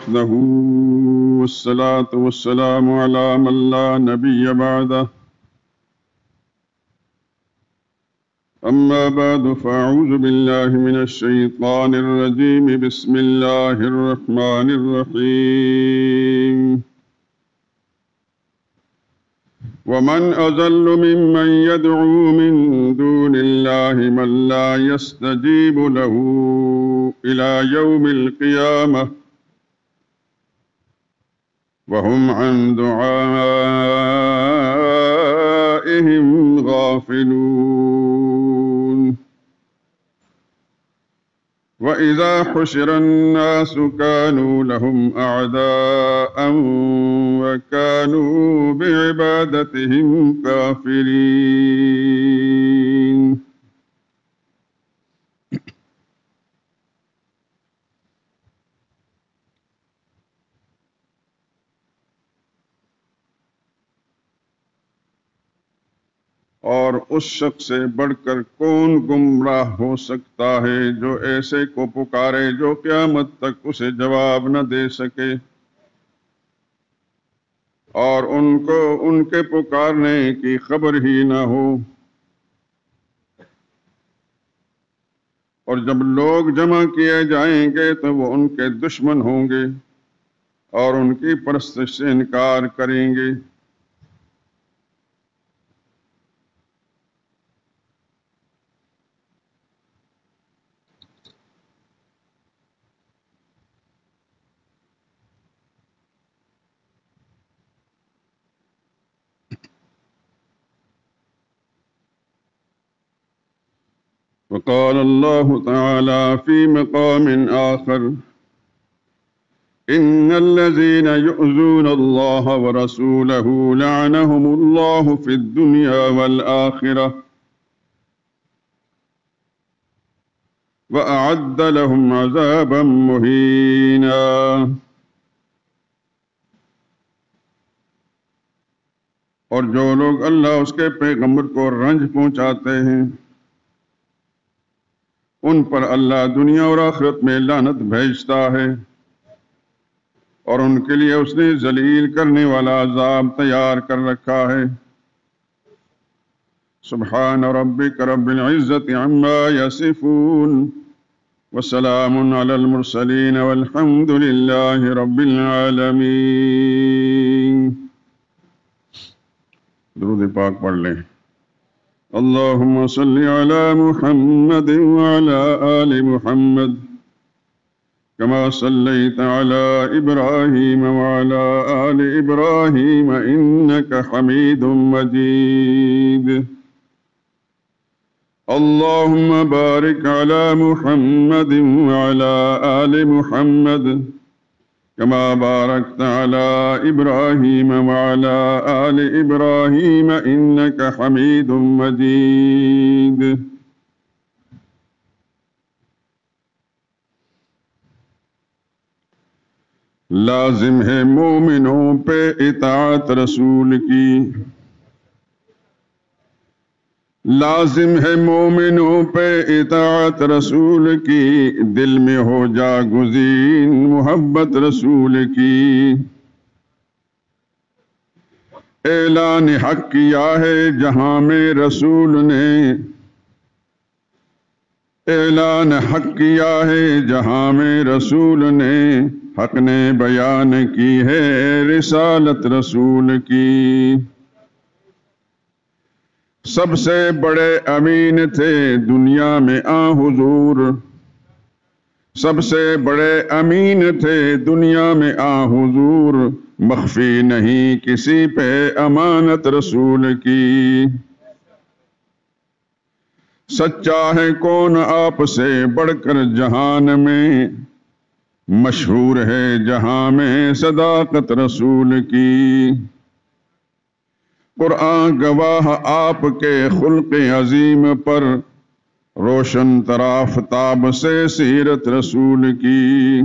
وحده والصلاة والسلام على من لا نبي بعده أما بعد فأعوذ بالله من الشيطان الرجيم بسم الله الرحمن الرحيم ومن أضل ممن يدعو من دون الله من لا يستجيب له إلى يوم القيامة وهم عن دعائهم غافلون وإذا حشر الناس كانوا لهم أعداء وكانوا بعبادتهم كافرين اور اس شخص سے بڑھ کر کون گمراہ ہو سکتا ہے جو ایسے کو پکارے جو قیامت تک اسے جواب نہ دے سکے اور ان کو ان کے پکارنے کی خبر ہی نہ ہو۔ اور جب لوگ جمع کیے جائیں گے تو وہ ان کے دشمن ہوں گے اور ان کی پرستش سے انکار کریں گے۔ وقال الله تعالى في مقام آخر إن الذين يؤذون الله ورسوله لعنهم الله في الدنيا والآخرة وأعد لهم عذابا مهينا۔ اور جو لوگ اللہ اس کے پیغمبر کو رنج پہنچاتے ہیں ان پر اللہ دنیا اور آخرت میں لعنت بھیجتا ہے اور ان کے لیے اس نے ذلیل کرنے والا عذاب تیار کر رکھا ہے۔ سبحان ربک رب العزت عما یصفون وسلام علی المرسلین والحمد للہ رب العالمین۔ درود پاک پڑھ لیں۔ اللهم صل على محمد وعلى آل محمد كما صليت على إبراهيم وعلى آل إبراهيم إنك حميد مجيد۔ اللهم بارك على محمد وعلى آل محمد كما باركت على إبراهيم وعلى آل إبراهيم إنك حميد مجيد۔ لازم ہے مومنوں پہ اطاعت رسول کی، لازم ہے مومنوں پہ اطاعت رسول کی، دل میں ہو جا گزین محبت رسول کی۔ اعلان حق کیا ہے جہاں میں رسول نے، اعلان حق کیا ہے جہاں میں رسول نے، حق نے بیان کی ہے رسالت رسول کی۔ سب سے بڑے امین تھے دنیا میں حضور، سب سے بڑے امین تھے دنیا میں حضور، مخفی نہیں کسی پہ امانت رسول کی۔ سچا ہے کون آپ سے بڑھ کر جہان میں، مشہور ہے جہاں میں صداقت رسول کی۔ قرآن گواہ آپ کے خلق عظیم پر، روشن ترافتاب سے سیرت رسول کی۔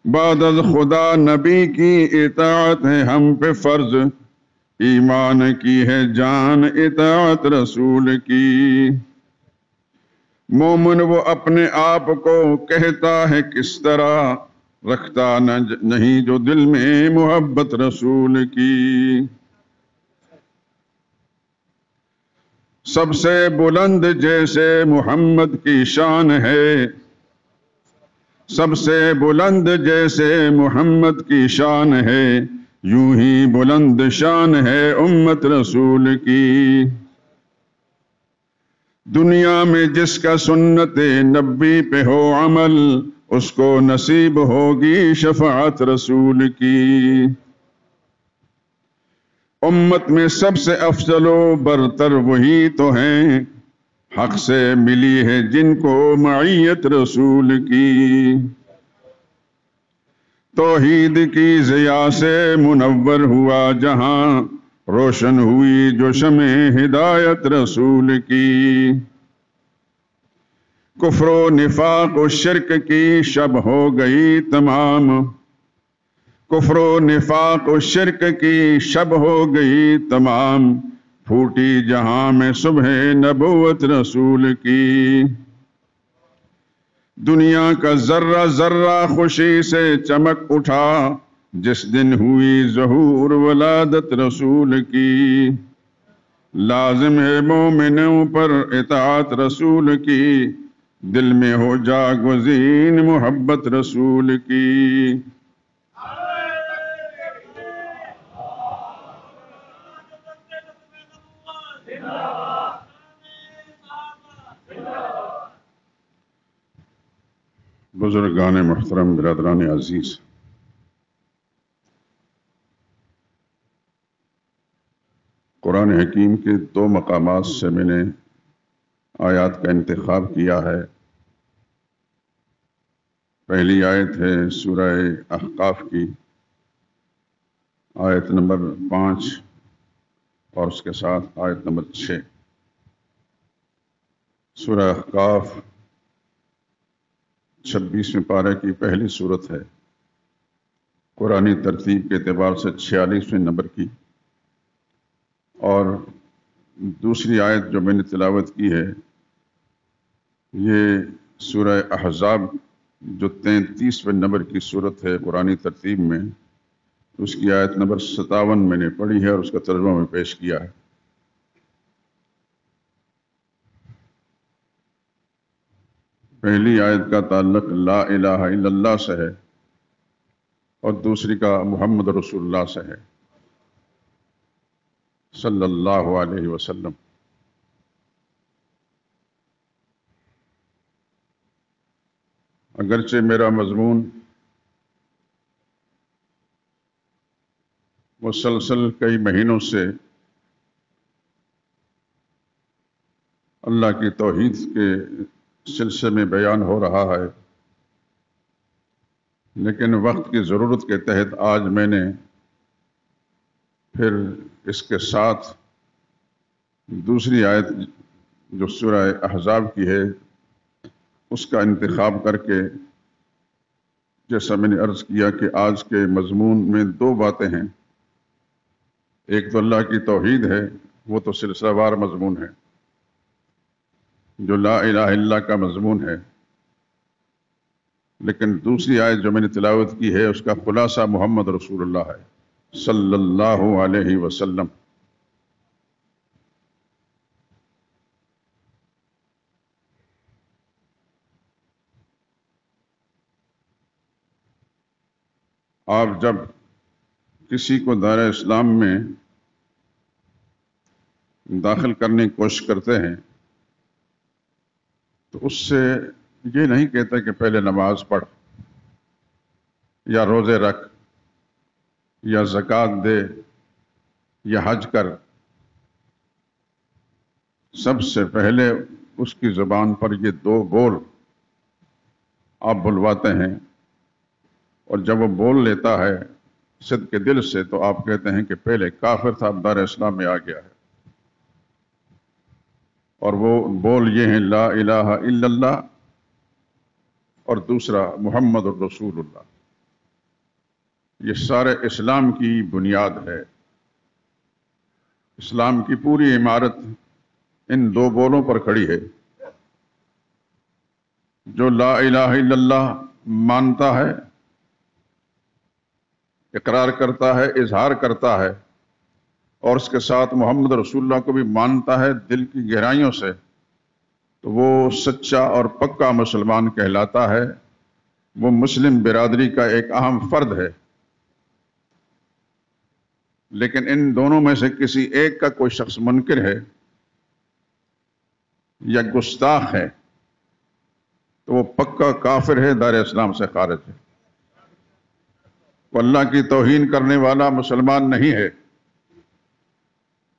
بعد از خدا نبی کی اطاعت ہے ہم پہ فرض، ایمان کی ہے جان اطاعت رسول کی۔ مومن وہ اپنے آپ کو کہتا ہے کس طرح، رکھتا نہیں جو دل میں محبت رسول کی۔ سب سے بلند جیسے محمد کی شان ہے، سب سے بلند جیسے محمد کی شان ہے، یوں ہی بلند شان ہے امت رسول کی۔ دنیا میں جس کا سنت نبی پہ ہو عمل، اس کو نصیب ہوگی شفاعت رسول کی۔ امت میں سب سے افضل و برتر وہی تو ہیں، حق سے ملی ہے جن کو معیت رسول کی۔ توحید کی ضیاء سے منور ہوا جہاں، روشن ہوئی جو شمع ہدایت رسول کی۔ کفر و نفاق و شرک کی شب ہو گئی تمام، کفر و نفاق و شرک کی شب ہو گئی تمام، پھوٹی جہاں میں صبح نبوت رسول کی۔ دنیا کا ذرہ ذرہ خوشی سے چمک اٹھا، جس دن ہوئی ظہور ولادت رسول کی۔ لازم ہے مومنوں پر اطاعت رسول کی، دل میں ہو جاگزین محبت رسول کی۔ بزرگان محترم، برادران عزیز، قرآن حکیم کے دو مقامات سے میں نے آیات کا انتخاب کیا ہے۔ پہلی آیت ہے سورہ احقاف کی، آیت نمبر 5 اور اس کے ساتھ آیت نمبر 6۔ سورہ احقاف 26ویں پارے کی پہلی سورت ہے، قرآنی ترتیب کے اعتبار سے 46ویں نمبر کی، اور دوسری آیت جو میں نے تلاوت کی ہے یہ سورہ احزاب جو 33ویں نمبر کی سورت ہے قرآنی ترتیب میں، اس کی آیت نمبر 57 میں نے پڑھی ہے اور اس کا ترجمہ میں پیش کیا ہے۔ پہلی آیت کا تعلق لا الہ الا اللہ سے ہے اور دوسری کا محمد رسول اللہ سے ہے صلی اللہ علیہ وسلم۔ اگرچہ میرا مضمون مسلسل کئی مہینوں سے اللہ کی توحید کے سلسلے میں بیان ہو رہا ہے، لیکن وقت کی ضرورت کے تحت آج میں نے پھر اس کے ساتھ دوسری آیت جو سورہ احزاب کی ہے اس کا انتخاب کر کے، جیسا میں نے عرض کیا کہ آج کے مضمون میں دو باتیں ہیں۔ ایک تو اللہ کی توحید ہے، وہ تو سلسلہ وار مضمون ہے جو لا الہ الا اللہ کا مضمون ہے، لیکن دوسری آیت جو میں نے تلاوت کی ہے اس کا خلاصہ محمد رسول اللہ ہے صلی اللہ علیہ وسلم۔ آپ جب کسی کو دائرہ اسلام میں داخل کرنے کی کوشش کرتے ہیں تو اس سے یہ نہیں کہتا کہ پہلے نماز پڑھ یا روزے رکھ یا زکوٰۃ دے یا حج کر۔ سب سے پہلے اس کی زبان پر یہ دو بول آپ بلواتے ہیں، اور جب وہ بول لیتا ہے صدق کے دل سے تو آپ کہتے ہیں کہ پہلے کافر تھا، اب دار اسلام میں آ گیا ہے۔ اور وہ بول یہ ہیں لا الہ الا اللہ اور دوسرا محمد الرسول اللہ۔ یہ سارے اسلام کی بنیاد ہے، اسلام کی پوری عمارت ان دو بولوں پر کھڑی ہے۔ جو لا الہ الا اللہ مانتا ہے اقرار کرتا ہے، اظہار کرتا ہے اور اس کے ساتھ محمد رسول اللہ کو بھی مانتا ہے دل کی گہرائیوں سے، تو وہ سچا اور پکا مسلمان کہلاتا ہے، وہ مسلم برادری کا ایک اہم فرد ہے۔ لیکن ان دونوں میں سے کسی ایک کا کوئی شخص منکر ہے یا گستاخ ہے تو وہ پکا کافر ہے، دار اسلام سے خارج ہے۔ وہ اللہ کی توہین کرنے والا مسلمان نہیں ہے،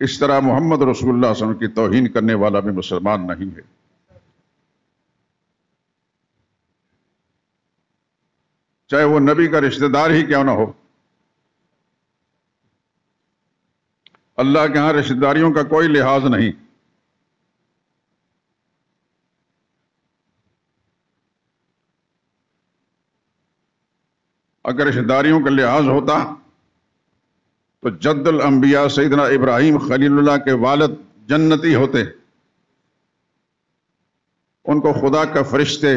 اس طرح محمد رسول اللہ صلی اللہ علیہ وسلم کی توہین کرنے والا بھی مسلمان نہیں ہے۔ چاہے وہ نبی کا رشتہ دار ہی کیوں نہ ہو، اللہ کے ہاں رشتہ داریوں کا کوئی لحاظ نہیں۔ اگر رشتہ داریوں کا لحاظ ہوتا تو جد الانبیاء سیدنا ابراہیم خلیل اللہ کے والد جنتی ہوتے، ان کو خدا کا فرشتے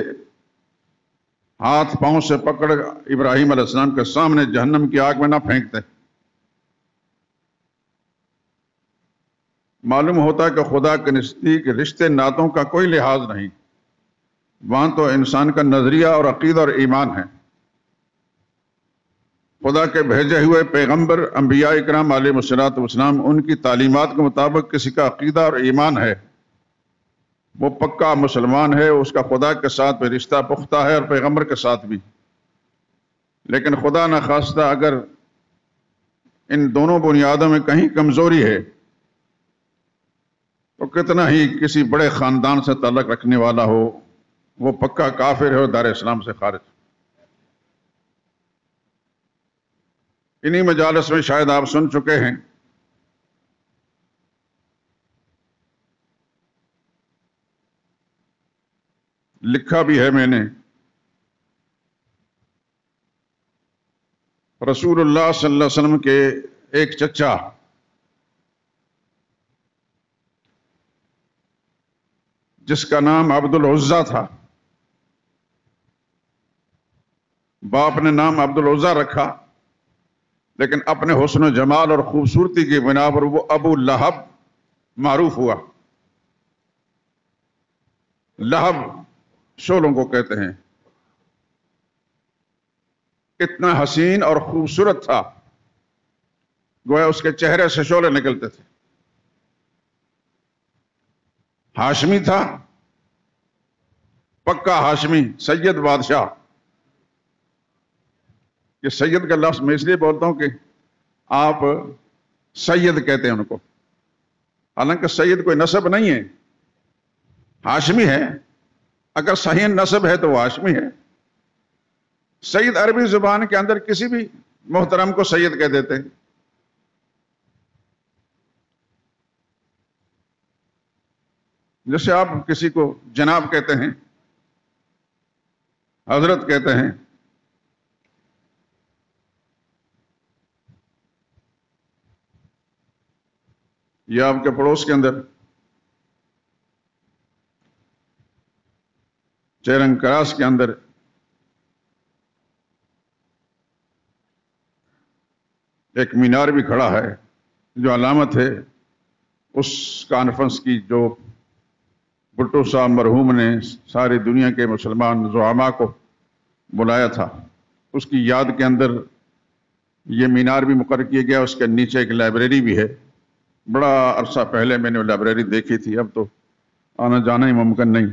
ہاتھ پاؤں سے پکڑ ابراہیم علیہ السلام کے سامنے جہنم کی آگ میں نہ پھینکتے۔ معلوم ہوتا ہے کہ خدا کے نزدیک رشتے ناتوں کا کوئی لحاظ نہیں، وہاں تو انسان کا نظریہ اور عقیدہ اور ایمان ہے۔ خدا کے بھیجے ہوئے پیغمبر انبیاء اکرام علیہ الصلوۃ والسلام، ان کی تعلیمات کے مطابق کسی کا عقیدہ اور ایمان ہے، وہ پکا مسلمان ہے، اس کا خدا کے ساتھ بھی رشتہ پختہ ہے اور پیغمبر کے ساتھ بھی۔ لیکن خدا نخواستہ اگر ان دونوں بنیادوں میں کہیں کمزوری ہے تو کتنا ہی کسی بڑے خاندان سے تعلق رکھنے والا ہو، وہ پکا کافر ہے اور دار اسلام سے خارج۔ انہی مجالس میں شاید آپ سن چکے ہیں لکھا بھی ہے میں نے، رسول اللہ صلی اللہ علیہ وسلم کے ایک چچا جس کا نام عبد العزیٰ تھا، باپ نے نام عبد العزیٰ رکھا، لیکن اپنے حسن و جمال اور خوبصورتی کی بنا پر وہ ابو لہب معروف ہوا۔ لہب شعلوں کو کہتے ہیں، اتنا حسین اور خوبصورت تھا گویا اس کے چہرے سے شعلے نکلتے تھے۔ ہاشمی تھا، پکا ہاشمی، سید بادشاہ۔ یہ سید کا لفظ میں اس لیے بولتا ہوں کہ آپ سید کہتے ہیں ان کو، حالانکہ سید کوئی نسب نہیں ہے، ہاشمی ہے۔ اگر صحیح نسب ہے تو وہ ہاشمی ہے۔ سید عربی زبان کے اندر کسی بھی محترم کو سید کہہ دیتے ہیں۔ جیسے آپ کسی کو جناب کہتے ہیں، حضرت کہتے ہیں۔ یہ آپ کے پڑوس کے اندر چیرنگ کراس کے اندر ایک مینار بھی کھڑا ہے جو علامت ہے اس کانفرنس کی جو بھٹو صاحب مرحوم نے ساری دنیا کے مسلمان زعماء کو بلایا تھا۔ اس کی یاد کے اندر یہ مینار بھی مقرر کیا گیا، اس کے نیچے ایک لائبریری بھی ہے۔ بڑا عرصہ پہلے میں نے وہ لائبریری دیکھی تھی، اب تو آنا جانا ہی ممکن نہیں۔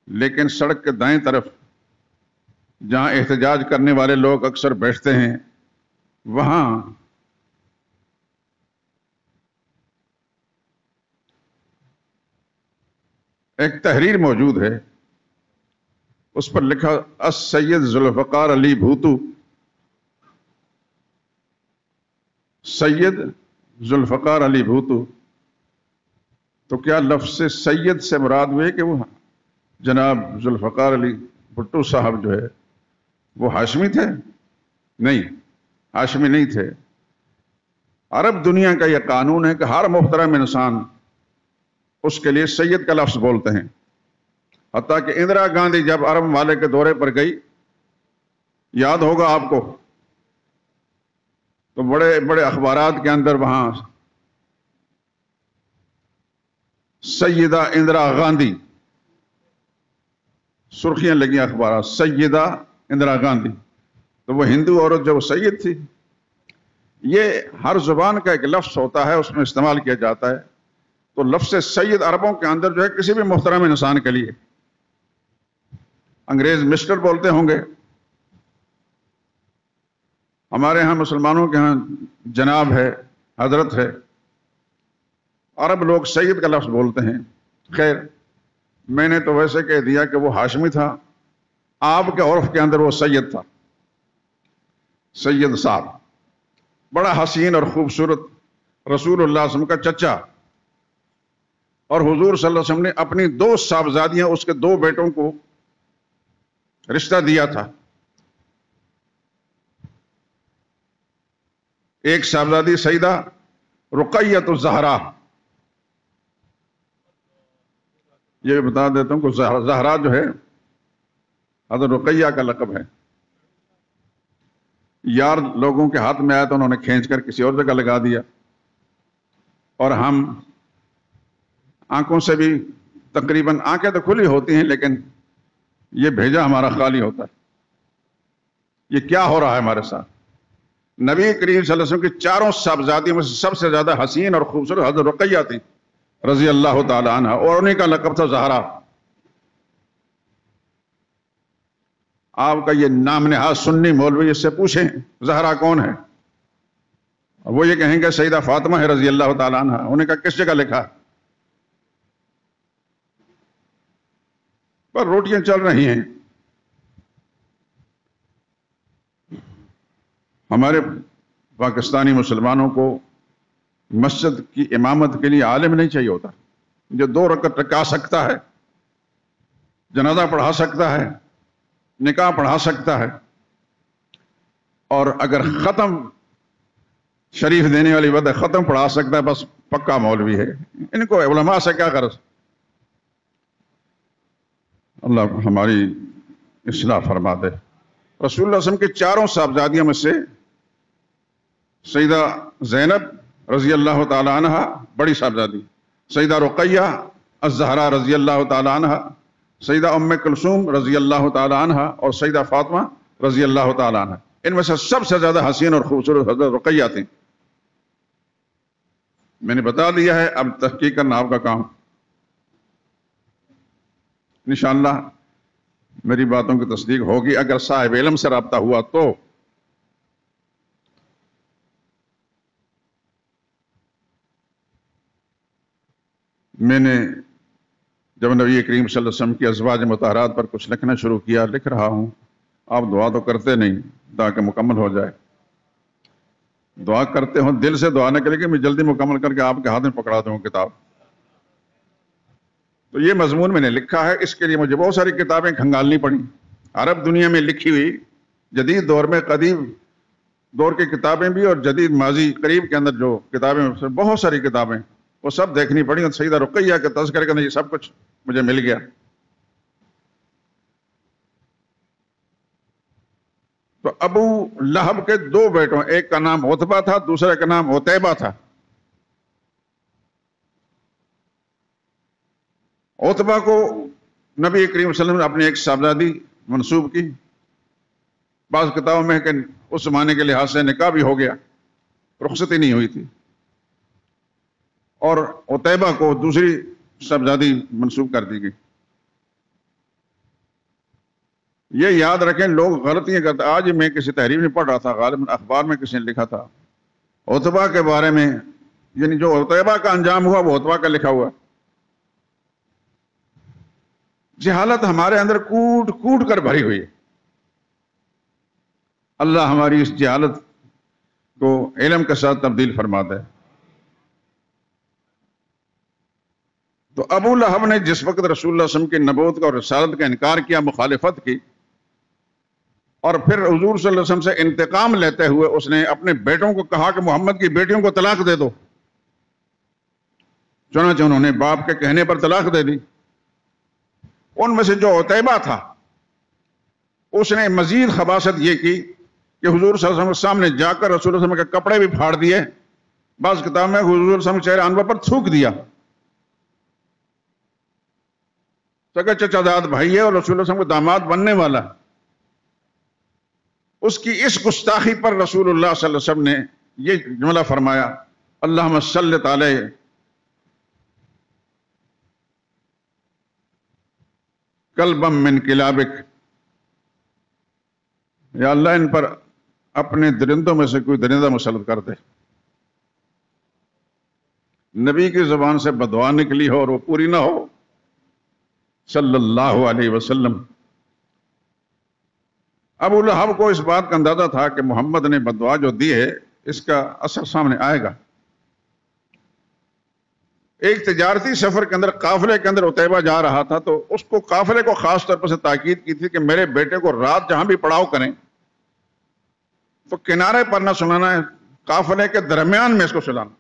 لیکن سڑک کے دائیں طرف جہاں احتجاج کرنے والے لوگ اکثر بیٹھتے ہیں، وہاں ایک تحریر موجود ہے، اس پر لکھا السید ذوالفقار علی بھوتو، سید ذوالفقار علی بھوتو۔ تو کیا لفظ سید سے مراد ہوئے کہ وہ جناب ذوالفقار علی بھٹو صاحب جو ہے وہ ہاشمی تھے؟ نہیں، ہاشمی نہیں تھے۔ عرب دنیا کا یہ قانون ہے کہ ہر محترم انسان اس کے لیے سید کا لفظ بولتے ہیں۔ حتیٰ کہ اندرا گاندھی جب عرب ممالک کے دورے پر گئی یاد ہوگا آپ کو، تو بڑے بڑے اخبارات کے اندر وہاں سیدہ اندرا گاندھی، سرخیاں لگی اخبارات، سیدہ اندرا گاندھی، تو وہ ہندو عورت جو سید تھی. یہ ہر زبان کا ایک لفظ ہوتا ہے، اس میں استعمال کیا جاتا ہے. تو لفظ سید عربوں کے اندر جو ہے کسی بھی محترم انسان کے لیے، انگریز مسٹر بولتے ہوں گے، ہمارے ہاں مسلمانوں کے ہاں جناب ہے، حضرت ہے، عرب لوگ سید کا لفظ بولتے ہیں. خیر، میں نے تو ویسے کہہ دیا کہ وہ ہاشمی تھا، آپ کے عرف کے اندر وہ سید تھا، سید صاحب، بڑا حسین اور خوبصورت، رسول اللہ صلی اللہ علیہ وسلم کا چچا. اور حضور صلی اللہ علیہ وسلم نے اپنی 2 صاحبزادیاں اس کے 2 بیٹوں کو رشتہ دیا تھا. ایک صاحبزادی سیدہ رقیۃ الزہرا، یہ بتا دیتا ہوں کہ زہرا جو ہے حضرت رقیہ کا لقب ہے. یار لوگوں کے ہاتھ میں آیا تو انہوں نے کھینچ کر کسی اور جگہ لگا دیا، اور ہم آنکھوں سے بھی تقریباً، آنکھیں تو کھلی ہوتی ہیں لیکن یہ بھیجا ہمارا خالی ہوتا ہے. یہ کیا ہو رہا ہے ہمارے ساتھ؟ نبی کریم صلی اللہ علیہ وسلم کی 4 صاحبزادیوں میں سے سب سے زیادہ حسین اور خوبصورت حضرت رقیہ تھی رضی اللہ تعالی عنہ، اور انہیں کا لقب تھا زہرا. آپ کا یہ نام نہاد سنی مولوی اس سے پوچھیں زہرا کون ہے، وہ یہ کہیں گے سیدہ فاطمہ ہے رضی اللہ تعالی عنہ. انہیں کا کس جگہ لکھا؟ پر روٹیاں چل رہی ہیں. ہمارے پاکستانی مسلمانوں کو مسجد کی امامت کے لیے عالم نہیں چاہیے ہوتا، جو 2 رکعت ٹکا سکتا ہے، جنازہ پڑھا سکتا ہے، نکاح پڑھا سکتا ہے، اور اگر ختم شریف دینے والی وقت ختم پڑھا سکتا ہے، بس پکا مولوی ہے. ان کو علماء سے کیا غرض؟ اللہ ہماری اصلاح فرما دے. رسول اللہ صلی اللہ علیہ وسلم کی 4 صاحبزادیوں میں سے سیدہ زینب رضی اللہ تعالی عنہ بڑی صاحبزادی، سیدہ رقیہ الزہرا رضی اللہ تعالی عنہ، سیدہ ام کلثوم رضی اللہ تعالی عنہ، اور سیدہ فاطمہ رضی اللہ تعالی عنہ. ان میں سے سب سے زیادہ حسین اور خوبصورت حضرت رقیہ تھیں. میں نے بتا دیا ہے، اب تحقیق کرنا آپ کا کام. انشاءاللہ میری باتوں کی تصدیق ہوگی اگر صاحب علم سے رابطہ ہوا تو. میں نے جب نبی کریم صلی اللہ علیہ وسلم کی ازواج مطہرات پر کچھ لکھنا شروع کیا، لکھ رہا ہوں. آپ دعا تو کرتے نہیں تاکہ مکمل ہو جائے. دعا کرتے ہوں، دل سے دعا نہ کرے کہ میں جلدی مکمل کر کے آپ کے ہاتھ میں پکڑا دوں کتاب. تو یہ مضمون میں نے لکھا ہے، اس کے لیے مجھے بہت ساری کتابیں کھنگالنی پڑیں. عرب دنیا میں لکھی ہوئی جدید دور میں قدیم دور کی کتابیں بھی، اور جدید ماضی قریب کے اندر جو کتابیں، بہت ساری کتابیں، وہ سب دیکھنی پڑی. اور سیدہ رقیہ کے تذکرے کے یہ سب کچھ مجھے مل گیا. تو ابو لہب کے 2 بیٹوں، ایک کا نام عتبہ تھا، دوسرے کا نام عتیبہ تھا. عتبہ کو نبی کریم صلی اللہ علیہ وسلم نے اپنی ایک صاحبزادی منسوب کی. بعض کتابوں میں کہ اس زمانے کے لحاظ سے نکاح بھی ہو گیا، رخصتی نہیں ہوئی تھی. اور عتیبہ کو دوسری صاحبزادی منسوب کر دی گئی. یہ یاد رکھیں، لوگ غلطیاں کرتے. آج میں کسی تحریر میں پڑھ رہا تھا، غالباً اخبار میں کسی نے لکھا تھا عتبہ کے بارے میں، یعنی جو عتیبہ کا انجام ہوا وہ عتبہ کا لکھا ہوا. جہالت ہمارے اندر کوٹ کوٹ کر بھری ہوئی ہے. اللہ ہماری اس جہالت کو علم کے ساتھ تبدیل فرما دے. تو ابو لہب نے جس وقت رسول اللہ صلی اللہ علیہ وسلم کی نبوت کا اور رسالت کا انکار کیا، مخالفت کی، اور پھر حضور صلی اللہ علیہ وسلم سے انتقام لیتے ہوئے اس نے اپنے بیٹوں کو کہا کہ محمد کی بیٹیوں کو طلاق دے دو. چنانچہ انہوں نے باپ کے کہنے پر طلاق دے دی. ان میں سے جو عتیبہ تھا اس نے مزید خباثت یہ کی کہ حضور صلی اللہ علیہ وسلم کے سامنے جا کر رسول اللہ صلی اللہ علیہ وسلم کے کپڑے بھی پھاڑ دیے، بعض کتاب میں حضور صلی اللہ علیہ وسلم کے چہرے انور پر تھوک دیا۔ سگا چچا زاد بھائی ہے اور رسول اللہ صلی اللہ علیہ وسلم کو داماد بننے والا، اس کی اس گستاخی پر رسول اللہ صلی اللہ علیہ وسلم نے یہ جملہ فرمایا، اللہم صلت علیہ کلبا من کلابک، یا اللہ ان پر اپنے درندوں میں سے کوئی درندہ مسلط کر دے۔ نبی کی زبان سے بدعا نکلی ہو اور وہ پوری نہ ہو صلی اللہ علیہ وسلم۔ ابو لہب کو اس بات کا اندازہ تھا کہ محمد نے بدعا جو دی ہے اس کا اثر سامنے آئے گا۔ ایک تجارتی سفر کے اندر قافلے کے اندر عتیبہ جا رہا تھا، تو اس کو قافلے کو خاص طور پر سے تاکید کی تھی کہ میرے بیٹے کو رات جہاں بھی پڑاؤ کریں تو کنارے پر نہ سلانا ہے، قافلے کے درمیان میں اس کو سلانا۔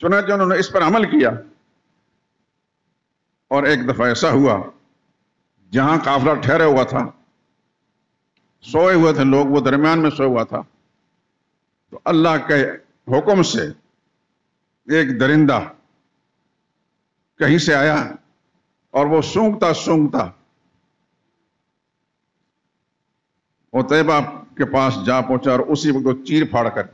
چنانچہ انہوں نے اس پر عمل کیا، اور ایک دفعہ ایسا ہوا جہاں قافلہ ٹھہرا ہوا تھا، سوئے ہوئے تھے لوگ، وہ درمیان میں سوئے ہوا تھا، تو اللہ کے حکم سے ایک درندہ کہیں سے آیا اور وہ سونگتا سونگتا عتیبہ کے پاس جا پہنچا اور اسی وقت وہ چیر پھاڑ کر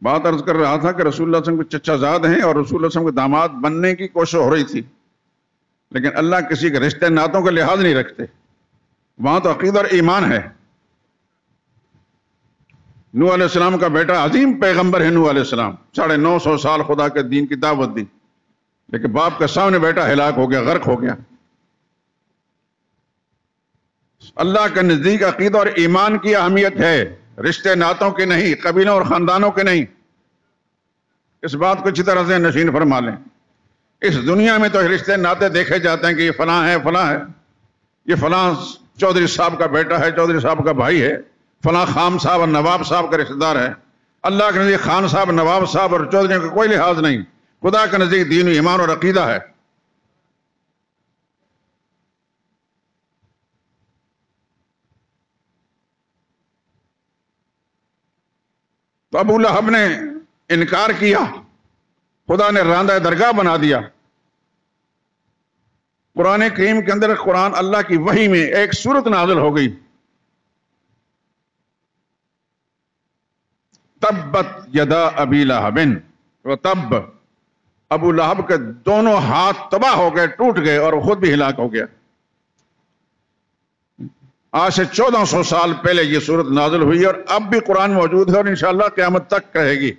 بات عرض کر رہا تھا کہ رسول اللہ صلی اللہ علیہ وسلم کے چچا زاد ہیں اور رسول اللہ صلی اللہ علیہ وسلم کے داماد بننے کی کوشش ہو رہی تھی، لیکن اللہ کسی کے رشتے ناتوں کا لحاظ نہیں رکھتے، وہاں تو عقیدہ اور ایمان ہے۔ نوح علیہ السلام کا بیٹا عظیم پیغمبر ہے، نوح علیہ السلام 950 سال خدا کے دین کی دعوت دی، لیکن باپ کے سامنے بیٹا ہلاک ہو گیا، غرق ہو گیا۔ اللہ کے نزدیک عقیدہ اور ایمان کی اہمیت ہے، رشتے ناتوں کے نہیں، قبیلوں اور خاندانوں کے نہیں۔ اس بات کو اچھی طرح سے نشین فرما لیں۔ اس دنیا میں تو رشتے ناتے دیکھے جاتے ہیں کہ یہ فلاں ہے، فلاں ہے، یہ فلاں چودھری صاحب کا بیٹا ہے، چودھری صاحب کا بھائی ہے، فلاں خان صاحب اور نواب صاحب کا رشتہ دار ہے۔ اللہ کے نزدیک خان صاحب، نواب صاحب اور چودھریوں کا کوئی لحاظ نہیں، خدا کے نزدیک دین و ایمان اور عقیدہ ہے۔ تو ابو لہب نے انکار کیا، خدا نے راندہ درگاہ بنا دیا۔ قرآن کریم کے اندر قرآن اللہ کی وحی میں ایک سورت نازل ہو گئی، تبت یدا ابی لہب وتب، ابو لہب کے دونوں ہاتھ تباہ ہو گئے، ٹوٹ گئے، اور خود بھی ہلاک ہو گیا۔ آج سے 1400 سال پہلے یہ سورت نازل ہوئی، اور اب بھی قرآن موجود ہے، اور انشاءاللہ قیامت تک رہے گی۔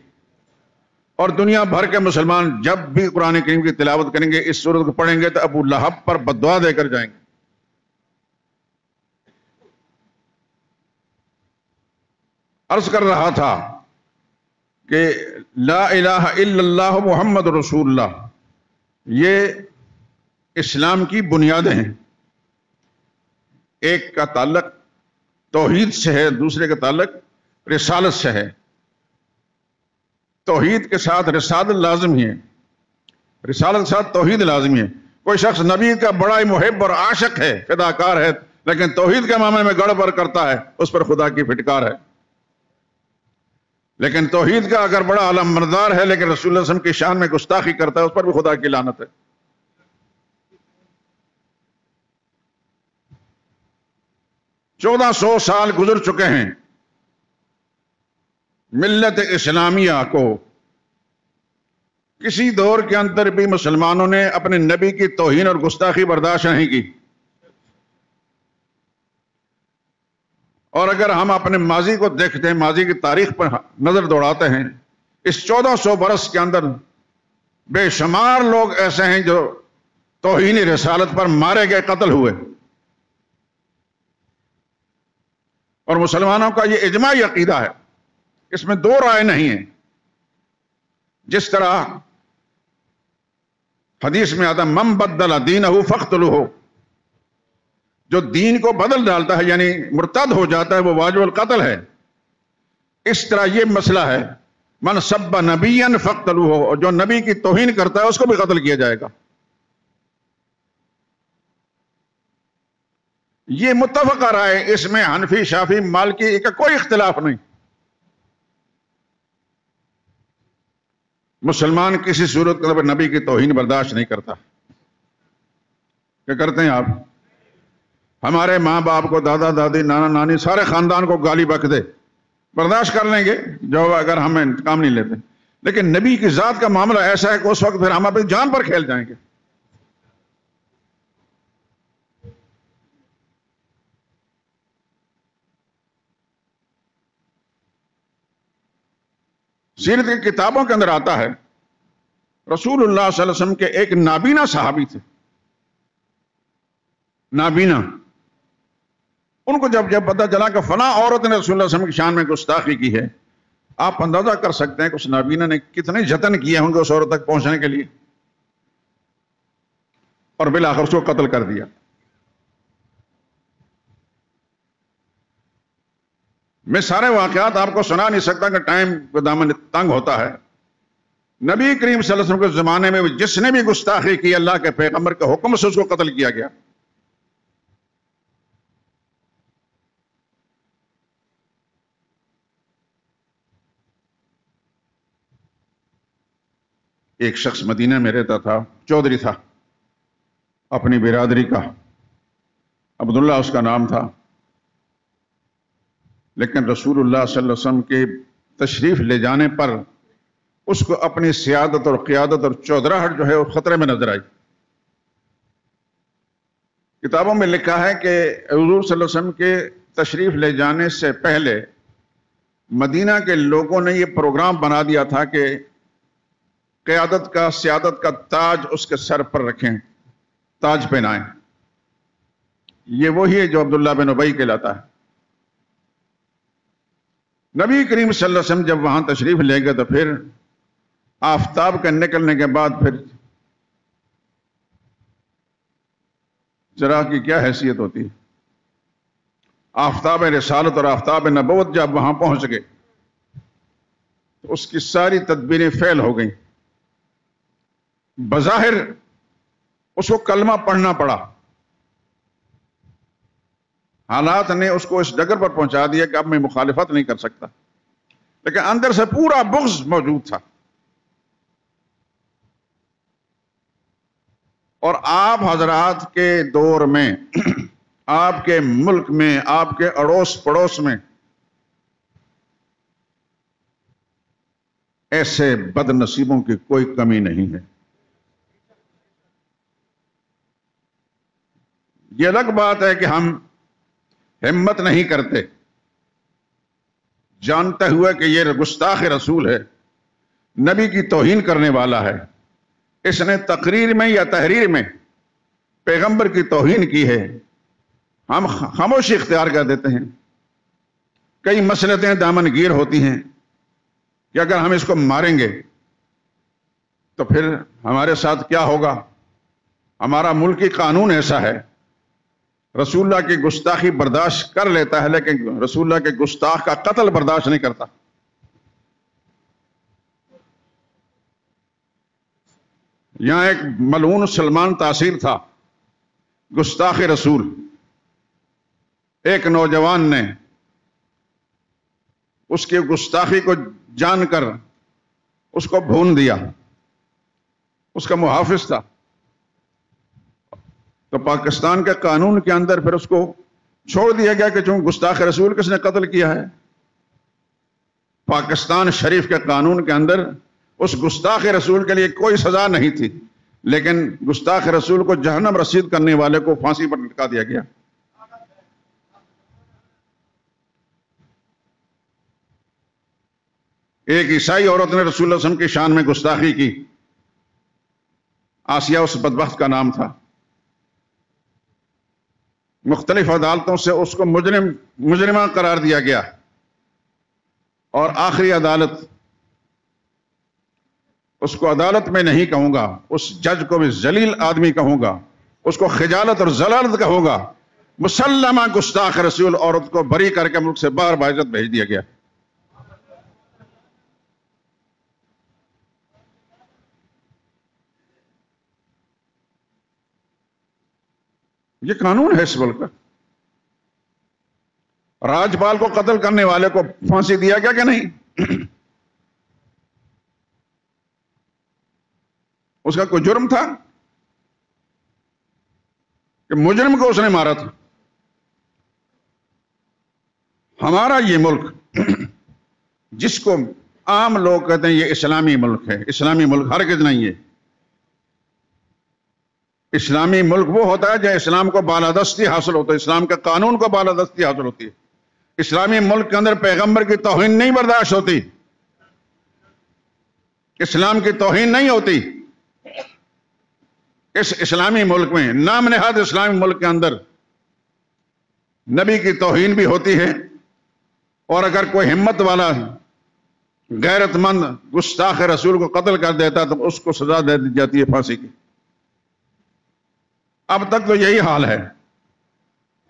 اور دنیا بھر کے مسلمان جب بھی قرآن کریم کی تلاوت کریں گے، اس سورت کو پڑھیں گے تو ابو لہب پر بددعا دے کر جائیں گے۔ عرض کر رہا تھا کہ لا الہ الا اللہ محمد رسول اللہ، یہ اسلام کی بنیادیں ہیں۔ ایک کا تعلق توحید سے ہے، دوسرے کا تعلق رسالت سے ہے۔ توحید کے ساتھ رسالت لازمی ہے، رسالت کے ساتھ توحید لازمی ہے۔ کوئی شخص نبی کا بڑا ہی محب اور عاشق ہے، فداکار ہے، لیکن توحید کے معاملے میں گڑبڑ کرتا ہے، اس پر خدا کی پھٹکار ہے۔ لیکن توحید کا اگر بڑا علم بردار ہے لیکن رسول اللہ صلی اللہ علیہ وسلم کی شان میں گستاخی کرتا ہے، اس پر بھی خدا کی لعنت ہے۔ چودہ 100 سال گزر چکے ہیں ملت اسلامیہ کو، کسی دور کے اندر بھی مسلمانوں نے اپنے نبی کی توہین اور گستاخی برداشت نہیں کی۔ اور اگر ہم اپنے ماضی کو دیکھتے ہیں، ماضی کی تاریخ پر نظر دوڑاتے ہیں، اس 1400 برس کے اندر بے شمار لوگ ایسے ہیں جو توہین رسالت پر مارے گئے، قتل ہوئے۔ اور مسلمانوں کا یہ اجماعی عقیدہ ہے، اس میں دو رائے نہیں ہیں۔ جس طرح حدیث میں آتا من بدل دینہ فاقتلوہ، جو دین کو بدل ڈالتا ہے یعنی مرتد ہو جاتا ہے، وہ واجب القتل ہے۔ اس طرح یہ مسئلہ ہے، من سب نبیا فاقتلوہ، اور جو نبی کی توہین کرتا ہے اس کو بھی قتل کیا جائے گا. یہ متفقہ رائے، اس میں حنفی شافعی مالکی کا کوئی اختلاف نہیں. مسلمان کسی صورت کے نبی کی توہین برداشت نہیں کرتا. کیا کرتے ہیں آپ؟ ہمارے ماں باپ کو، دادا دادی، نانا نانی، سارے خاندان کو گالی بک دے، برداشت کر لیں گے جو اگر ہم انتقام نہیں لیتے. لیکن نبی کی ذات کا معاملہ ایسا ہے کہ اس وقت پھر ہم اپنی جان پر کھیل جائیں گے. سیرت کی کتابوں کے اندر آتا ہے رسول اللہ صلی اللہ علیہ وسلم کے ایک نابینا صحابی تھے، نابینا. ان کو جب پتا چلا کہ فلاں عورت نے رسول اللہ صلی اللہ علیہ وسلم کی شان میں گستاخی کی ہے، آپ اندازہ کر سکتے ہیں کہ اس نابینا نے کتنے جتن کیے ہوں گے اس عورت تک پہنچنے کے لیے، اور بالآخر اس کو قتل کر دیا. میں سارے واقعات آپ کو سنا نہیں سکتا کہ ٹائم کا دامن تنگ ہوتا ہے. نبی کریم صلی اللہ علیہ وسلم کے زمانے میں جس نے بھی گستاخی کی، اللہ کے پیغمبر کے حکم سے اس کو قتل کیا گیا. ایک شخص مدینہ میں رہتا تھا، چودھری تھا، اپنی برادری کا، عبداللہ اس کا نام تھا. لیکن رسول اللہ صلی اللہ علیہ وسلم کے تشریف لے جانے پر اس کو اپنی سیادت اور قیادت اور چودھراہٹ جو ہے وہ خطرے میں نظر آئی. کتابوں میں لکھا ہے کہ حضور صلی اللہ علیہ وسلم کے تشریف لے جانے سے پہلے مدینہ کے لوگوں نے یہ پروگرام بنا دیا تھا کہ قیادت کا، سیادت کا تاج اس کے سر پر رکھیں، تاج پہنائیں. یہ وہی ہے جو عبداللہ بن ابی کہلاتا ہے. نبی کریم صلی اللہ علیہ وسلم جب وہاں تشریف لے گئے تو پھر آفتاب کے نکلنے کے بعد پھر چراغ کی کیا حیثیت ہوتی ہے؟ آفتاب رسالت اور آفتاب نبوت جب وہاں پہنچ گئے تو اس کی ساری تدبیریں فیل ہو گئیں. بظاہر اس کو کلمہ پڑھنا پڑا، حالات نے اس کو اس ڈگر پر پہنچا دیا کہ اب میں مخالفت نہیں کر سکتا، لیکن اندر سے پورا بغض موجود تھا. اور آپ حضرات کے دور میں، آپ کے ملک میں، آپ کے اڑوس پڑوس میں ایسے بد نصیبوں کی کوئی کمی نہیں ہے. یہ الگ بات ہے کہ ہم ہمت نہیں کرتے، جانتے ہوئے کہ یہ گستاخ رسول ہے، نبی کی توہین کرنے والا ہے، اس نے تقریر میں یا تحریر میں پیغمبر کی توہین کی ہے، ہم خاموشی اختیار کر دیتے ہیں. کئی مصلحتیں دامن گیر ہوتی ہیں کہ اگر ہم اس کو ماریں گے تو پھر ہمارے ساتھ کیا ہوگا. ہمارا ملکی قانون ایسا ہے، رسول اللہ کی گستاخی برداشت کر لیتا ہے لیکن رسول اللہ کے گستاخ کا قتل برداشت نہیں کرتا. یہاں ایک ملعون سلمان تاثیر تھا، گستاخ رسول. ایک نوجوان نے اس کی گستاخی کو جان کر اس کو بھون دیا، اس کا محافظ تھا. تو پاکستان کے قانون کے اندر پھر اس کو چھوڑ دیا گیا کہ چونکہ گستاخ رسول کس نے قتل کیا ہے. پاکستان شریف کے قانون کے اندر اس گستاخ رسول کے لیے کوئی سزا نہیں تھی، لیکن گستاخ رسول کو جہنم رسید کرنے والے کو پھانسی پر لٹکا دیا گیا. ایک عیسائی عورت نے رسول اللہ صلی اللہ علیہ وسلم کی شان میں گستاخی کی، آسیہ اس بدبخت کا نام تھا. مختلف عدالتوں سے اس کو مجرمہ قرار دیا گیا، اور آخری عدالت، اس کو عدالت میں نہیں کہوں گا، اس جج کو بھی ذلیل آدمی کہوں گا، اس کو خجالت اور ذلالت کہوں گا، مسلمہ گستاخ رسول عورت کو بری کر کے ملک سے باہر باعزت بھیج دیا گیا. یہ قانون ہے اس ملک کا. راجپال کو قتل کرنے والے کو پھانسی دیا گیا کہ نہیں؟ اس کا کوئی جرم تھا کہ مجرم کو اس نے مارا تھا؟ ہمارا یہ ملک جس کو عام لوگ کہتے ہیں یہ اسلامی ملک ہے، اسلامی ملک ہرگز نہیں ہے. اسلامی ملک وہ ہوتا ہے جہاں اسلام کو بالادستی حاصل ہوتا ہے، اسلام کے قانون کو بالادستی حاصل ہوتی ہے. اسلامی ملک کے اندر پیغمبر کی توہین نہیں برداشت ہوتی، اسلام کی توہین نہیں ہوتی. اس اسلامی ملک میں، نام نہاد اسلامی ملک کے اندر نبی کی توہین بھی ہوتی ہے، اور اگر کوئی ہمت والا غیرت مند گستاخ رسول کو قتل کر دیتا تو اس کو سزا دے دی جاتی ہے پھانسی کی. اب تک تو یہی حال ہے،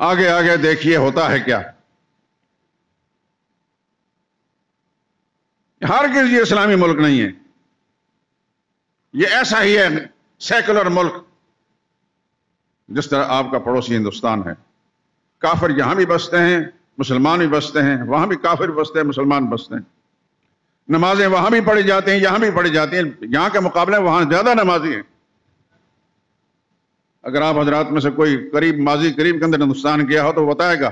آگے آگے دیکھیے ہوتا ہے کیا. ہرگز یہ اسلامی ملک نہیں ہے، یہ ایسا ہی ہے سیکولر ملک جس طرح آپ کا پڑوسی ہندوستان ہے. کافر یہاں بھی بستے ہیں، مسلمان بھی بستے ہیں، وہاں بھی کافر بستے ہیں، مسلمان بستے ہیں. نمازیں وہاں بھی پڑھی جاتی ہیں، یہاں بھی پڑھی جاتی ہیں. یہاں کے مقابلے وہاں زیادہ نمازی ہیں. اگر آپ حضرات میں سے کوئی قریب ماضی قریب کے اندر ہندوستان گیا ہو تو بتائے گا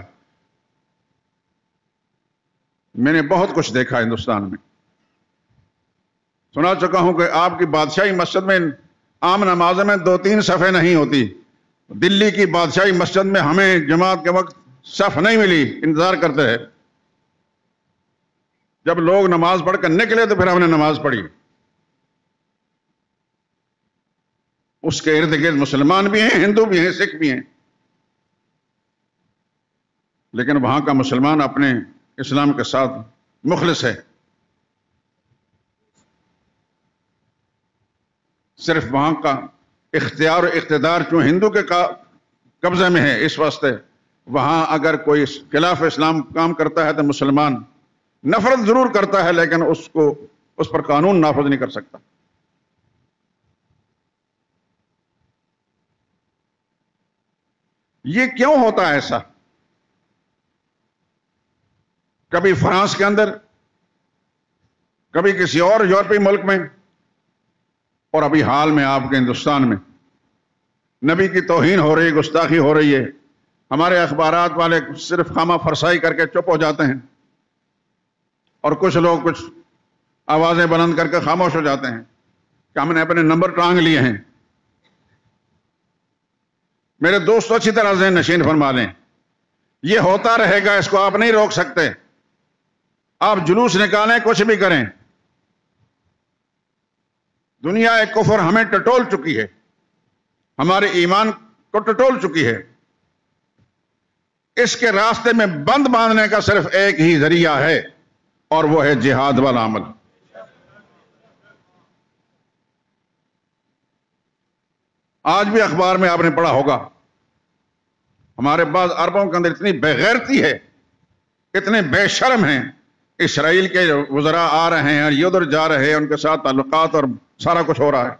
میں نے بہت کچھ دیکھا ہندوستان میں. سنا چکا ہوں کہ آپ کی بادشاہی مسجد میں عام نماز میں 2-3 صفیں نہیں ہوتی. دلی کی بادشاہی مسجد میں ہمیں جماعت کے وقت صف نہیں ملی، انتظار کرتے ہیں. جب لوگ نماز پڑھ کر نکلے تو پھر ہم نے نماز پڑھی. اس کے ارد گرد مسلمان بھی ہیں، ہندو بھی ہیں، سکھ بھی ہیں، لیکن وہاں کا مسلمان اپنے اسلام کے ساتھ مخلص ہے. صرف وہاں کا اختیار و اقتدار جو ہندو کے قبضے میں ہے، اس واسطے وہاں اگر کوئی خلاف اسلام کام کرتا ہے تو مسلمان نفرت ضرور کرتا ہے، لیکن اس پر قانون نافذ نہیں کر سکتا. یہ کیوں ہوتا ہے ایسا؟ کبھی فرانس کے اندر، کبھی کسی اور یورپی ملک میں، اور ابھی حال میں آپ کے ہندوستان میں نبی کی توہین ہو رہی ہے، گستاخی ہو رہی ہے. ہمارے اخبارات والے صرف خامہ فرسائی کر کے چپ ہو جاتے ہیں، اور کچھ لوگ کچھ آوازیں بلند کر کے خاموش ہو جاتے ہیں کہ ہم نے اپنے نمبر ٹانگ لیے ہیں. میرے دوستو اچھی طرح ذہن نشین فرما لیں، یہ ہوتا رہے گا، اس کو آپ نہیں روک سکتے. آپ جلوس نکالیں، کچھ بھی کریں، دنیا ایک کفر ہمیں ٹٹول چکی ہے، ہمارے ایمان کو ٹٹول چکی ہے. اس کے راستے میں بند باندھنے کا صرف ایک ہی ذریعہ ہے، اور وہ ہے جہاد والا عمل. آج بھی اخبار میں آپ نے پڑھا ہوگا، ہمارے بعض عربوں کے اندر اتنی بے غیرتی ہے، اتنے بے شرم ہیں. اسرائیل کے وزراء آ رہے ہیں اور یہ ادھر جا رہے ہیں، ان کے ساتھ تعلقات اور سارا کچھ ہو رہا ہے.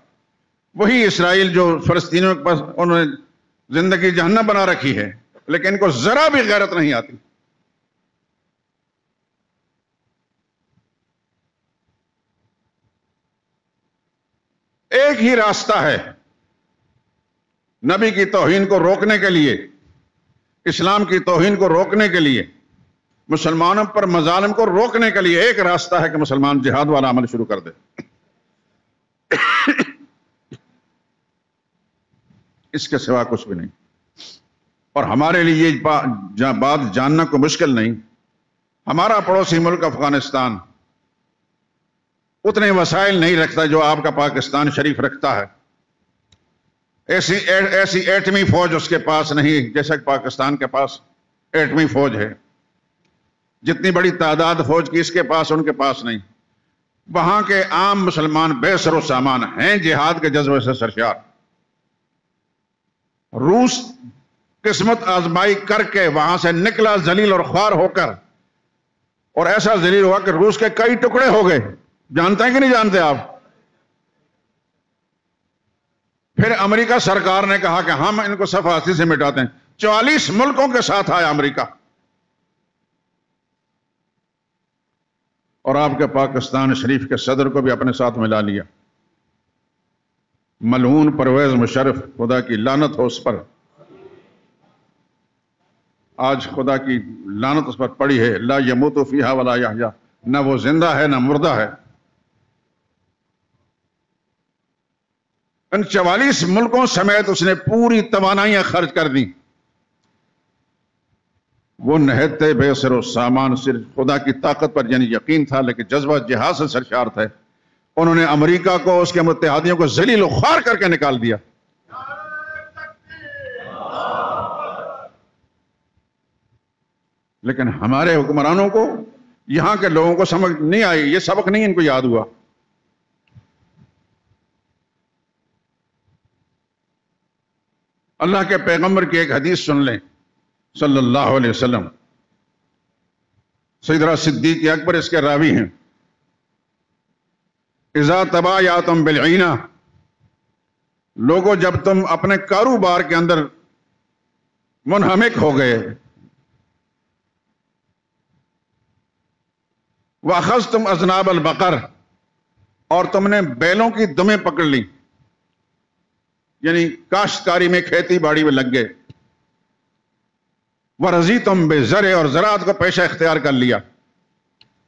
وہی اسرائیل جو فلسطینیوں کے پاس انہوں نے زندگی جہنم بنا رکھی ہے، لیکن ان کو ذرا بھی غیرت نہیں آتی. ایک ہی راستہ ہے نبی کی توہین کو روکنے کے لیے، اسلام کی توہین کو روکنے کے لیے، مسلمانوں پر مظالم کو روکنے کے لیے. ایک راستہ ہے کہ مسلمان جہاد والا عمل شروع کر دے. اس کے سوا کچھ بھی نہیں. اور ہمارے لیے یہ بات جاننا کوئی مشکل نہیں، ہمارا پڑوسی ملک افغانستان اتنے وسائل نہیں رکھتا جو آپ کا پاکستان شریف رکھتا ہے. ایسی ایٹمی فوج اس کے پاس نہیں جیسا کہ پاکستان کے پاس ایٹمی فوج ہے. جتنی بڑی تعداد فوج کی اس کے پاس، ان کے پاس نہیں. وہاں کے عام مسلمان بے سر و سامان ہیں، جہاد کے جذبے سے سرشار. روس قسمت آزمائی کر کے وہاں سے نکلا ذلیل اور خوار ہو کر، اور ایسا ذلیل ہوا کہ روس کے کئی ٹکڑے ہو گئے. جانتے ہیں کہ نہیں جانتے آپ؟ پھر امریکہ سرکار نے کہا کہ ہم ان کو صفحہ ہستی سے مٹاتے ہیں. 44 ملکوں کے ساتھ آیا امریکہ، اور آپ کے پاکستان شریف کے صدر کو بھی اپنے ساتھ ملا لیا. ملعون پرویز مشرف، خدا کی لعنت ہو اس پر. آج خدا کی لعنت اس پر پڑی ہے. لا یموت فیہا ولا یحیا، نہ وہ زندہ ہے نہ مردہ ہے. ان 44 ملکوں سمیت اس نے پوری توانائیاں خرچ کر دی. وہ نہتے بے سر و سامان، صرف خدا کی طاقت پر یعنی یقین تھا، لیکن جذبہ جہاد سے سرشار تھے. انہوں نے امریکہ کو، اس کے متحدیوں کو ذلیل و خوار کر کے نکال دیا. لیکن ہمارے حکمرانوں کو، یہاں کے لوگوں کو سمجھ نہیں آئی، یہ سبق نہیں ان کو یاد ہوا. اللہ کے پیغمبر کی ایک حدیث سن لیں صلی اللہ علیہ وسلم. سیدنا صدیق اکبر اس کے راوی ہیں. اذا تبایعتم بالعینہ، لوگوں جب تم اپنے کاروبار کے اندر منہمک ہو گئے، وَأَخَذْتُمْ أَذْنَابَ الْبَقَرِ، اور تم نے بیلوں کی دمیں پکڑ لی، یعنی کاشتکاری میں، کھیتی باڑی میں لگ گئے. وَرَضِيتُمْ بِالزَّرْعِ، اور زراعت کو پیشہ اختیار کر لیا.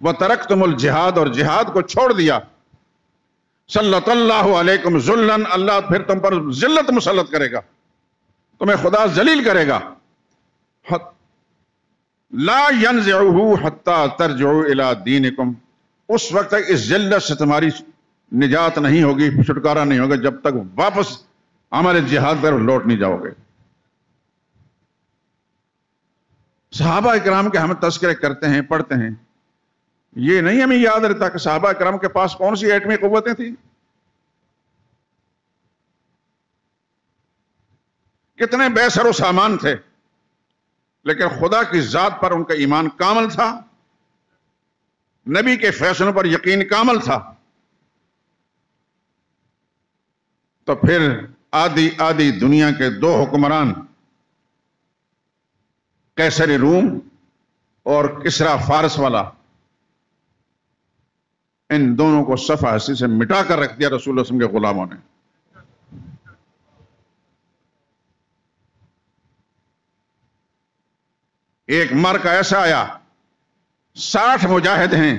وَتَرَكْتُمُ الْجِهَادَ، اور جہاد کو چھوڑ دیا. سَلَّطَ اللَّهُ عَلَيْكُمْ ذُلًّا، اللہ پھر تم پر ذلت مسلط کرے گا، تمہیں خدا ذلیل کرے گا. لا ينزعه حتى ترجعوا الى دینکم، اس وقت تک اس ذلت سے تمہاری نجات نہیں ہوگی، چھٹکارا نہیں ہوگا، جب تک واپس ہمارے جہاد پر لوٹ نہیں جاؤ گے. صحابہ اکرام کے ہم تذکرے کرتے ہیں، پڑھتے ہیں، یہ نہیں ہمیں یاد رہتا کہ صحابہ اکرام کے پاس کون سی ایٹمی قوتیں تھیں، کتنے بے سر و سامان تھے، لیکن خدا کی ذات پر ان کا ایمان کامل تھا، نبی کے فیصلوں پر یقین کامل تھا. تو پھر آدھی دنیا کے 2 حکمران، قیصر روم اور کسرا فارس والا، ان دونوں کو صفحہ ہستی سے مٹا کر رکھ دیا رسول اللہ صلی اللہ علیہ وسلم کے غلاموں نے. ایک مرکہ ایسا آیا، 60 مجاہد ہیں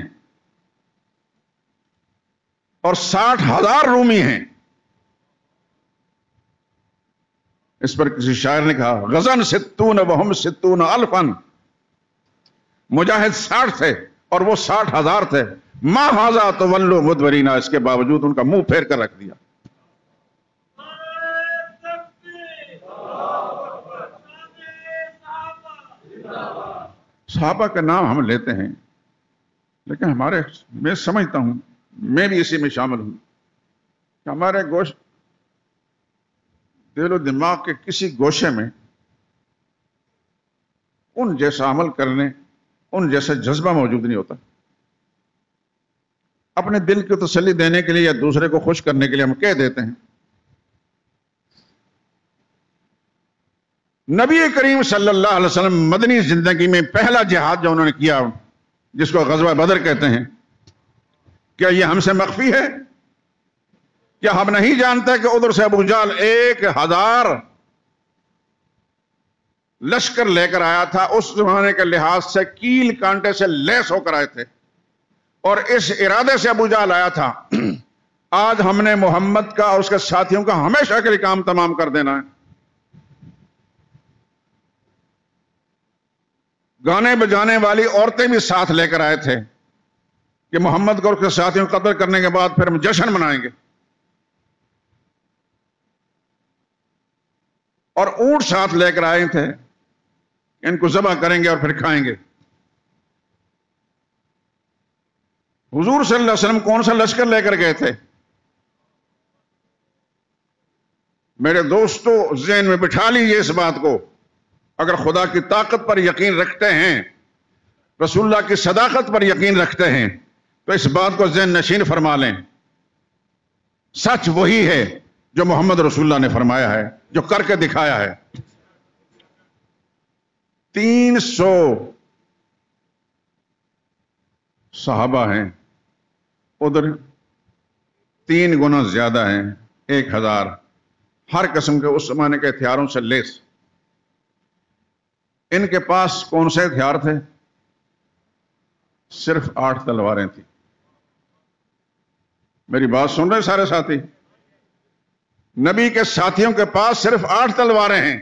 اور 60,000 رومی ہیں. اس پر کسی شاعر نے کہا غزن 60 وہم 60 الفن، مجاہد 60 تھے اور وہ 60,000 تھے. ما ھذا تولوا مدبرین، اس کے باوجود ان کا منہ پھیر کر رکھ دیا. صحابہ کا نام ہم لیتے ہیں، لیکن میں سمجھتا ہوں، میں بھی اسی میں شامل ہوں، کہ ہمارے دل و دماغ کے کسی گوشے میں ان جیسا عمل کرنے، ان جیسا جذبہ موجود نہیں ہوتا. اپنے دل کو تسلی دینے کے لیے یا دوسرے کو خوش کرنے کے لیے ہم کہہ دیتے ہیں. نبی کریم صلی اللہ علیہ وسلم مدنی زندگی میں پہلا جہاد جو انہوں نے کیا، جس کو غزوہ بدر کہتے ہیں، کیا یہ ہم سے مخفی ہے؟ کیا ہم نہیں جانتے کہ ادھر سے ابو جہل 1000 لشکر لے کر آیا تھا، اس زمانے کے لحاظ سے کیل کانٹے سے لیس ہو کر آئے تھے، اور اس ارادے سے ابو جہل آیا تھا آج ہم نے محمد کا اور اس کے ساتھیوں کا ہمیشہ کے لیے کام تمام کر دینا ہے. گانے بجانے والی عورتیں بھی ساتھ لے کر آئے تھے کہ محمد کو اور اس کے ساتھیوں کو قتل کرنے کے بعد پھر ہم جشن منائیں گے. اور اونٹ ساتھ لے کر آئے تھے، ان کو ذبح کریں گے اور پھر کھائیں گے. حضور صلی اللہ علیہ وسلم کون سا لشکر لے کر گئے تھے؟ میرے دوستو ذہن میں بٹھا لیجیے اس بات کو. اگر خدا کی طاقت پر یقین رکھتے ہیں، رسول اللہ کی صداقت پر یقین رکھتے ہیں، تو اس بات کو ذہن نشین فرما لیں. سچ وہی ہے جو محمد رسول اللہ نے فرمایا ہے، جو کر کے دکھایا ہے۔ 300 صحابہ ہیں، ادھر 3 گنا زیادہ ہیں، 1000، ہر قسم کے اس زمانے کے ہتھیاروں سے لیس۔ ان کے پاس کون سے ہتھیار تھے؟ صرف 8 تلواریں تھیں۔ میری بات سن رہے سارے ساتھی؟ نبی کے ساتھیوں کے پاس صرف 8 تلواریں ہیں۔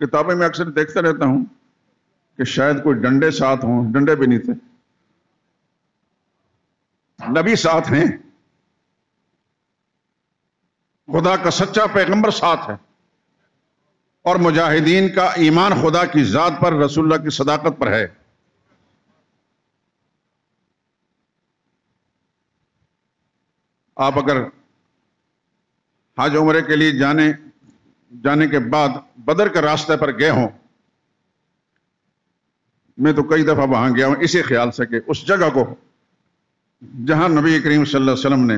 کتابیں میں اکثر دیکھتا رہتا ہوں کہ شاید کوئی ڈنڈے ساتھ ہوں، ڈنڈے بھی نہیں تھے۔ نبی ساتھ ہیں، خدا کا سچا پیغمبر ساتھ ہے، اور مجاہدین کا ایمان خدا کی ذات پر، رسول اللہ کی صداقت پر ہے۔ آپ اگر حج عمرے کے لیے جانے کے بعد بدر کے راستے پر گئے ہوں، میں تو کئی دفعہ وہاں گیا ہوں اسی خیال سے کہ اس جگہ کو جہاں نبی کریم صلی اللہ علیہ وسلم نے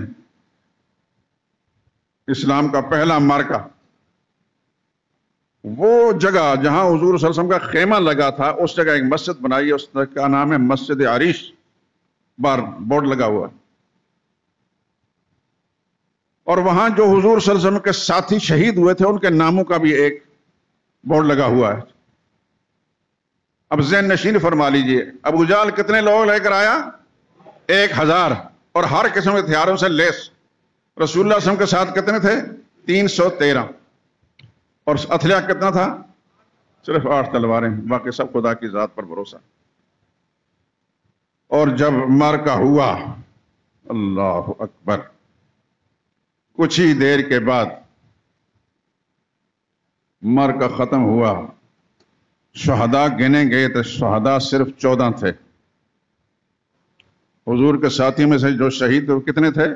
اسلام کا پہلا معرکہ، وہ جگہ جہاں حضور صلی اللہ علیہ وسلم کا خیمہ لگا تھا، اس جگہ ایک مسجد بنائی ہے، اس کا نام ہے مسجد عریش، بورڈ لگا ہوا ہے۔ اور وہاں جو حضور صلی اللہ علیہ وسلم کے ساتھی شہید ہوئے تھے، ان کے ناموں کا بھی ایک بورڈ لگا ہوا ہے۔ اب ذہن نشین فرما لیجئے، ابو جہل کتنے لوگ لے کر آیا؟ 1000، اور ہر قسم کے ہتھیاروں سے لیس۔ رسول اللہ صلی اللہ علیہ وسلم کے ساتھ کتنے تھے؟ 313، اور ہتھیار کتنا تھا؟ صرف 8 تلواریں، باقی سب خدا کی ذات پر بھروسہ۔ اور جب معرکہ ہوا، اللہ اکبر، کچھ ہی دیر کے بعد معرکہ ختم ہوا، شہداء گنے گئے تو شہداء صرف 14 تھے۔ حضور کے ساتھی میں سے جو شہید تھے وہ کتنے تھے؟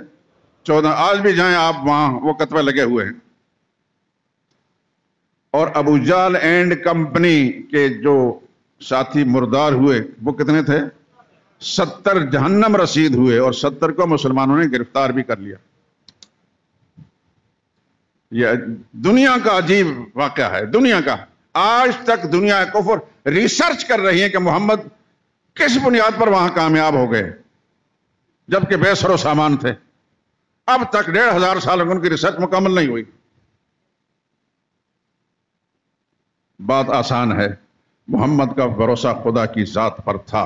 14۔ آج بھی جائیں آپ وہاں، وہ کتبے لگے ہوئے ہیں۔ اور ابو جہل اینڈ کمپنی کے جو ساتھی مردار ہوئے وہ کتنے تھے؟ 70 جہنم رسید ہوئے، اور 70 کو مسلمانوں نے گرفتار بھی کر لیا۔ یہ دنیا کا عجیب واقعہ ہے، دنیا کا۔ آج تک دنیا کفر ریسرچ کر رہی ہے کہ محمد کس بنیاد پر وہاں کامیاب ہو گئے، جبکہ بے سر و سامان تھے۔ اب تک 1500 سال ان کی ریسرچ مکمل نہیں ہوئی۔ بات آسان ہے، محمد کا بھروسہ خدا کی ذات پر تھا،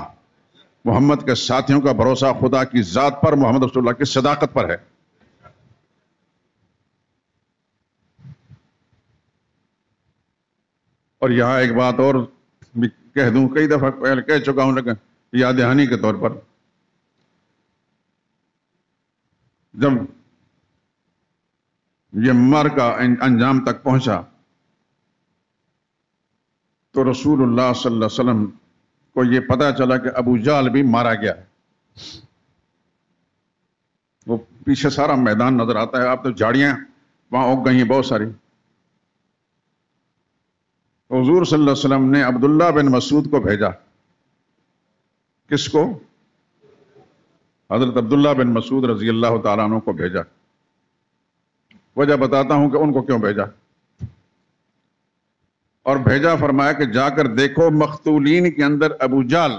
محمد کے ساتھیوں کا بھروسہ خدا کی ذات پر، محمد رسول اللہ کی صداقت پر ہے۔ اور یہاں ایک بات اور بھی کہہ دوں، کئی دفعہ پہلے کہہ چکا ہوں لیکن یاد دہانی کے طور پر، جب یہ معرکہ انجام تک پہنچا تو رسول اللہ صلی اللہ علیہ وسلم کو یہ پتا چلا کہ ابو جہل بھی مارا گیا ہے۔ وہ پیچھے سارا میدان نظر آتا ہے، آپ تو جھاڑیاں وہاں اگ گئی ہیں بہت ساری۔ حضور صلی اللہ علیہ وسلم نے عبداللہ بن مسعود کو بھیجا۔ کس کو؟ حضرت عبداللہ بن مسعود رضی اللہ تعالیٰ عنہ کو بھیجا۔ وجہ بتاتا ہوں کہ ان کو کیوں بھیجا۔ اور بھیجا فرمایا کہ جا کر دیکھو مقتولین کے اندر ابو جہل،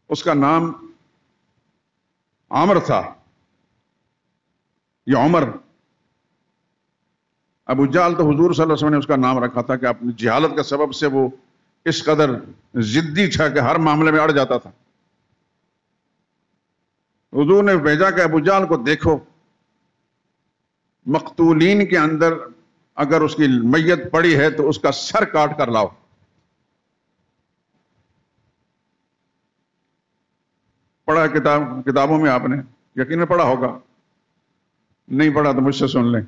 اس کا نام عامر تھا، یہ عمر۔ ابو جہل تو حضور صلی اللہ علیہ وسلم نے اس کا نام رکھا تھا کہ اپنی جہالت کے سبب سے وہ اس قدر ضدی تھا کہ ہر معاملے میں اڑ جاتا تھا۔ حضور نے بھیجا کہ ابو جہل کو دیکھو، مقتولین کے اندر اگر اس کی میت پڑی ہے تو اس کا سر کاٹ کر لاؤ۔ پڑھا کتابوں میں آپ نے یقیناً پڑھا ہوگا، نہیں پڑھا تو مجھ سے سن لیں۔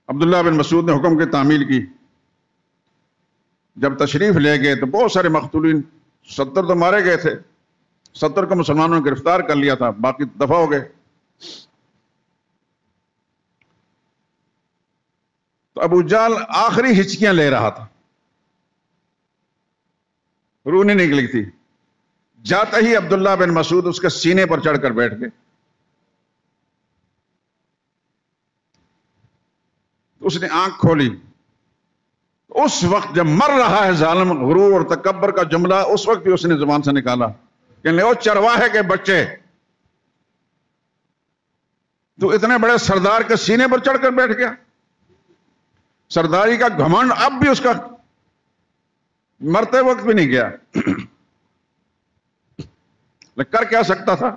عبداللہ بن مسعود نے حکم کی تعمیل کی۔ جب تشریف لے گئے تو بہت سارے مقتولین، 70 تو مارے گئے تھے، 70 کو مسلمانوں نے گرفتار کر لیا تھا، باقی دفع ہو گئے۔ تو ابو جہل آخری ہچکیاں لے رہا تھا، روح نہیں نکلی تھی۔ جاتے ہی عبداللہ بن مسعود اس کے سینے پر چڑھ کر بیٹھ گئے. اس نے آنکھ کھولی. اس وقت جب مر رہا ہے ظالم، غرور اور تکبر کا جملہ اس وقت بھی اس نے زبان سے نکالا کہ او چرواہے کے بچے، تو اتنے بڑے سردار کے سینے پر چڑھ کر بیٹھ گیا. سرداری کا گھمنڈ اب بھی اس کا مرتے وقت بھی نہیں گیا. کر کیا سکتا تھا؟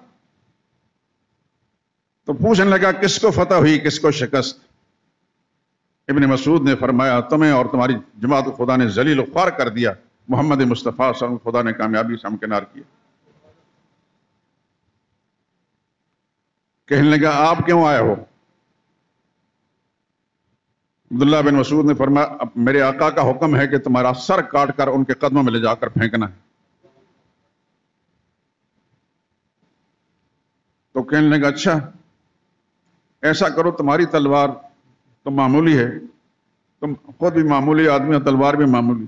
تو پوچھنے لگا کس کو فتح ہوئی، کس کو شکست؟ ابن مسعود نے فرمایا تمہیں اور تمہاری جماعت کو خدا نے ذلیل و خوار کر دیا، محمد مصطفیٰ صلی اللہ علیہ وسلم خدا نے کامیابی سے ہمکنار کیا. کہنے لگا آپ کیوں آئے ہو؟ عبداللہ بن مسعود نے فرمایا اب میرے آقا کا حکم ہے کہ تمہارا سر کاٹ کر ان کے قدموں میں لے جا کر پھینکنا ہے. تو کہنے لگا اچھا ایسا کرو، تمہاری تلوار تو معمولی ہے، تم خود بھی معمولی آدمی ہو، تلوار بھی معمولی،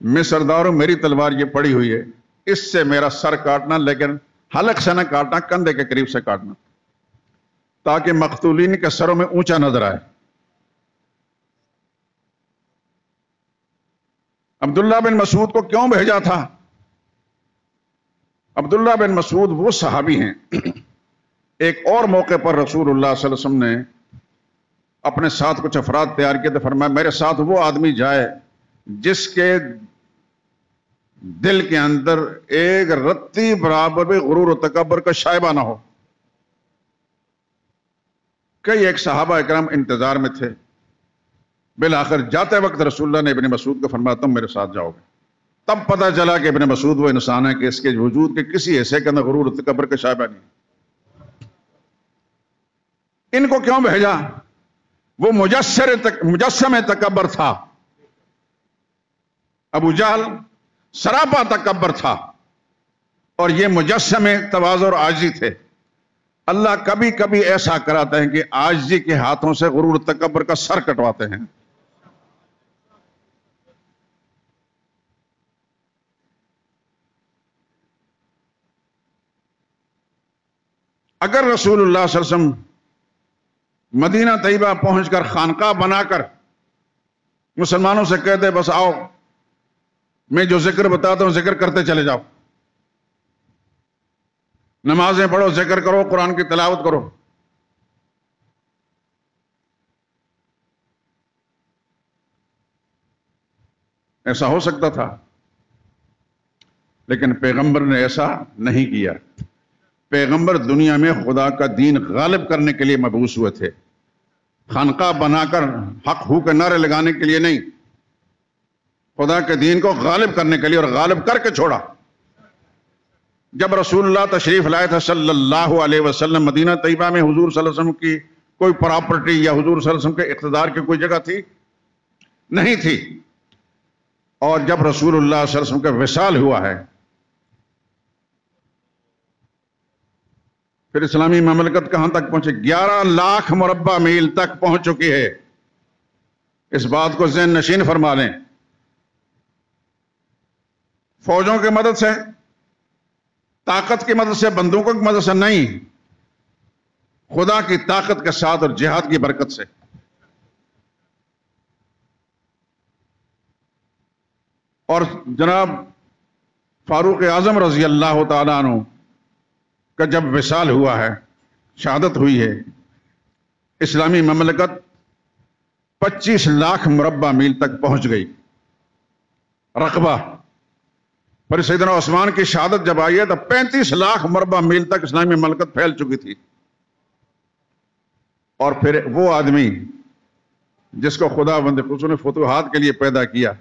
میں سردار ہوں، میری تلوار یہ پڑی ہوئی ہے، اس سے میرا سر کاٹنا، لیکن حلق سے نہ کاٹنا، کندھے کے قریب سے کاٹنا، تاکہ مقتولین کے سروں میں اونچا نظر آئے. عبداللہ بن مسعود کو کیوں بھیجا تھا؟ عبداللہ بن مسعود وہ صحابی ہیں، ایک اور موقع پر رسول اللہ صلی اللہ علیہ وسلم نے اپنے ساتھ کچھ افراد تیار کیے تو فرمایا میرے ساتھ وہ آدمی جائے جس کے دل کے اندر ایک رتی برابر بھی غرور و تکبر کا شائبہ نہ ہو. کئی ایک صحابہ اکرام انتظار میں تھے. بالآخر جاتے وقت رسول اللہ نے ابن مسعود کو فرمایا تم میرے ساتھ جاؤ گے. تب پتہ چلا کہ ابن مسعود وہ انسان ہے کہ اس کے وجود کے کسی حصے کے اندر غرور و تکبر کا شائبہ نہیں. ان کو کیوں بھیجا؟ وہ مجسم تکبر تھا. ابو جہل سراپا تکبر تھا اور یہ مجسم تواضع اور عاجزی تھے. اللہ کبھی کبھی ایسا کراتے ہیں کہ عاجزی کے ہاتھوں سے غرور و تکبر کا سر کٹواتے ہیں. اگر رسول اللہ صلی اللہ علیہ وسلم مدینہ طیبہ پہنچ کر خانقاہ بنا کر مسلمانوں سے کہتے بس آؤ میں جو ذکر بتاتا ہوں ذکر کرتے چلے جاؤ، نمازیں پڑھو، ذکر کرو، قرآن کی تلاوت کرو، ایسا ہو سکتا تھا. لیکن پیغمبر نے ایسا نہیں کیا. پیغمبر دنیا میں خدا کا دین غالب کرنے کے لیے مبعوث ہوئے تھے، خانقاہ بنا کر حق ہو کے نعرے لگانے کے لیے نہیں، خدا کے دین کو غالب کرنے کے لیے، اور غالب کر کے چھوڑا. جب رسول اللہ تشریف لائے تھے صلی اللہ علیہ وسلم مدینہ طیبہ میں، حضور صلی اللہ علیہ وسلم کی کوئی پراپرٹی یا حضور صلی اللہ علیہ وسلم کے اقتدار کی کوئی جگہ تھی؟ نہیں تھی. اور جب رسول اللہ صلی اللہ علیہ وسلم کا وصال ہوا ہے، پھر اسلامی مملکت کہاں تک پہنچے؟ 11 لاکھ مربع میل تک پہنچ چکی ہے. اس بات کو ذہن نشین فرما لیں. فوجوں کی مدد سے، طاقت کی مدد سے، بندوقوں کی مدد سے نہیں، خدا کی طاقت کے ساتھ اور جہاد کی برکت سے. اور جناب فاروق اعظم رضی اللہ تعالیٰ عنہ کا جب وصال ہوا ہے، شہادت ہوئی ہے، اسلامی مملکت 25 لاکھ مربع میل تک پہنچ گئی، رقبہ. پھر سیدنا عثمان کی شہادت جب آئی ہے تو 35 لاکھ مربع میل تک اسلامی مملکت پھیل چکی تھی. اور پھر وہ آدمی جس کو خدا بند خصوص نے فتوحات کے لیے پیدا کیا،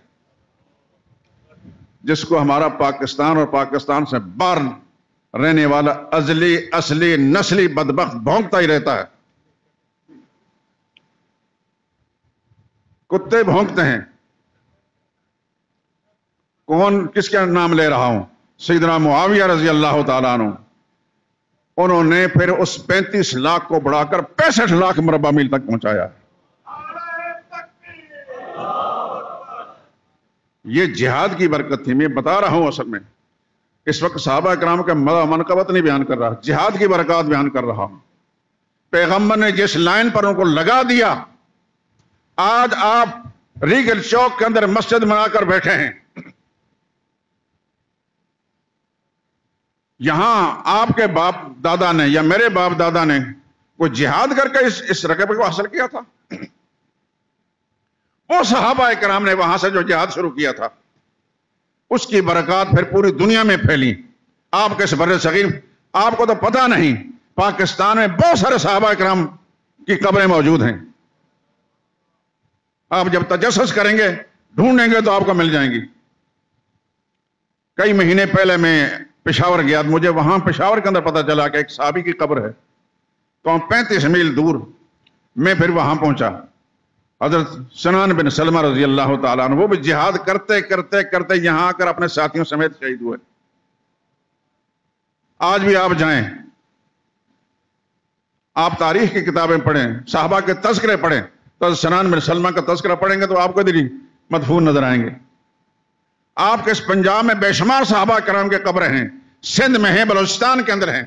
جس کو ہمارا پاکستان اور پاکستان سے باہر رہنے والا ازلی اصلی نسلی بدبخت بھونکتا ہی رہتا ہے. کتے بھونکتے ہیں. کون کس کا نام لے رہا ہوں؟ سیدنا معاویہ رضی اللہ تعالیٰ عنہ. انہوں نے پھر اس 35 لاکھ کو بڑھا کر 65 لاکھ مربع میل تک پہنچایا. یہ جہاد کی برکت تھی. میں بتا رہا ہوں اصل میں اس وقت صحابہ کرام کا منقبت نہیں بیان کر رہا، جہاد کی برکات بیان کر رہا ہوں۔ پیغمبر نے جس لائن پر ان کو لگا دیا، آج آپ ریگل چوک کے اندر مسجد بنا کر بیٹھے ہیں، یہاں آپ کے باپ دادا نے یا میرے باپ دادا نے کوئی جہاد کر کے اس رقبے کو حاصل کیا تھا؟ وہ صحابہ کرام نے وہاں سے جو جہاد شروع کیا تھا، اس کی برکات پھر پوری دنیا میں پھیلی۔ آپ کے اس بر صغیر، آپ کو تو پتہ نہیں، پاکستان میں بہت سارے صحابہ کرام کی قبریں موجود ہیں۔ آپ جب تجسس کریں گے، ڈھونڈیں گے تو آپ کو مل جائیں گی۔ کئی مہینے پہلے میں پشاور گیا، مجھے وہاں پشاور کے اندر پتہ چلا کہ ایک صحابی کی قبر ہے، تو ہم 35 میل دور میں پھر وہاں پہنچا۔ حضرت سنان بن سلمہ رضی اللہ تعالیٰ عنہ، وہ بھی جہاد کرتے کرتے کرتے یہاں آ کر اپنے ساتھیوں سمیت شہید ہوئے۔ آج بھی آپ جائیں، آپ تاریخ کی کتابیں پڑھیں، صحابہ کے تذکرے پڑھیں، تو حضرت سنان بن سلمہ کا تذکرہ پڑھیں گے تو آپ کو ادھر مدفون نظر آئیں گے۔ آپ کے اس پنجاب میں بے شمار صحابہ کرام کے قبریں ہیں، سندھ میں ہیں، بلوچستان کے اندر ہیں۔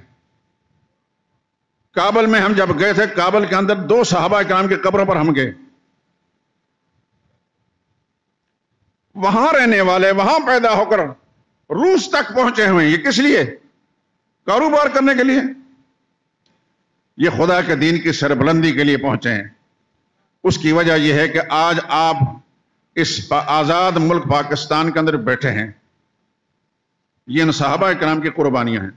کابل میں ہم جب گئے تھے، کابل کے اندر 2 صحابہ کرام کی قبروں پر ہم گئے۔ وہاں رہنے والے، وہاں پیدا ہو کر روس تک پہنچے ہوئے ہیں، یہ کس لیے؟ کاروبار کرنے کے لیے؟ یہ خدا کے دین کی سربلندی کے لیے پہنچے ہیں۔ اس کی وجہ یہ ہے کہ آج آپ اس آزاد ملک پاکستان کے اندر بیٹھے ہیں، یہ ان صحابہ کرام کی قربانیاں ہیں،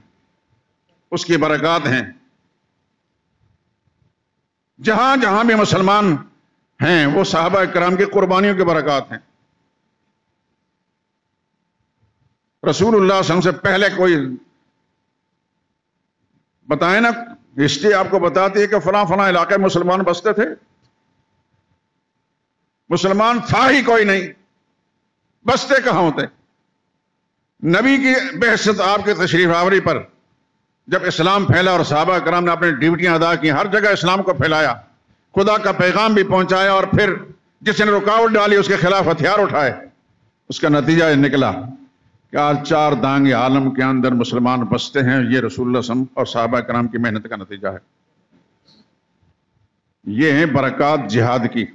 اس کی برکات ہیں۔ جہاں جہاں بھی مسلمان ہیں، وہ صحابہ کرام کی قربانیوں کی برکات ہیں۔ رسول اللہ صلی اللہ علیہ وسلم سے پہلے کوئی بتائیں نا، ہسٹری آپ کو بتاتی ہے کہ فلاں فلاں علاقے میں مسلمان بستے تھے؟ مسلمان تھا ہی کوئی نہیں، بستے کہاں ہوتے؟ نبی کی بعثت، آپ کے تشریف آوری پر جب اسلام پھیلا اور صحابہ کرام نے اپنی ڈیوٹیاں ادا کی، ہر جگہ اسلام کو پھیلایا، خدا کا پیغام بھی پہنچایا، اور پھر جس نے رکاوٹ ڈالی اس کے خلاف ہتھیار اٹھائے، اس کا نتیجہ یہ نکلا کہ آج 4 دانگ عالم کے اندر مسلمان بستے ہیں۔ یہ رسول اللہ صلی اللہ علیہ وسلم اور صحابہ کرام کی محنت کا نتیجہ ہے۔ یہ ہیں برکات جہاد کی۔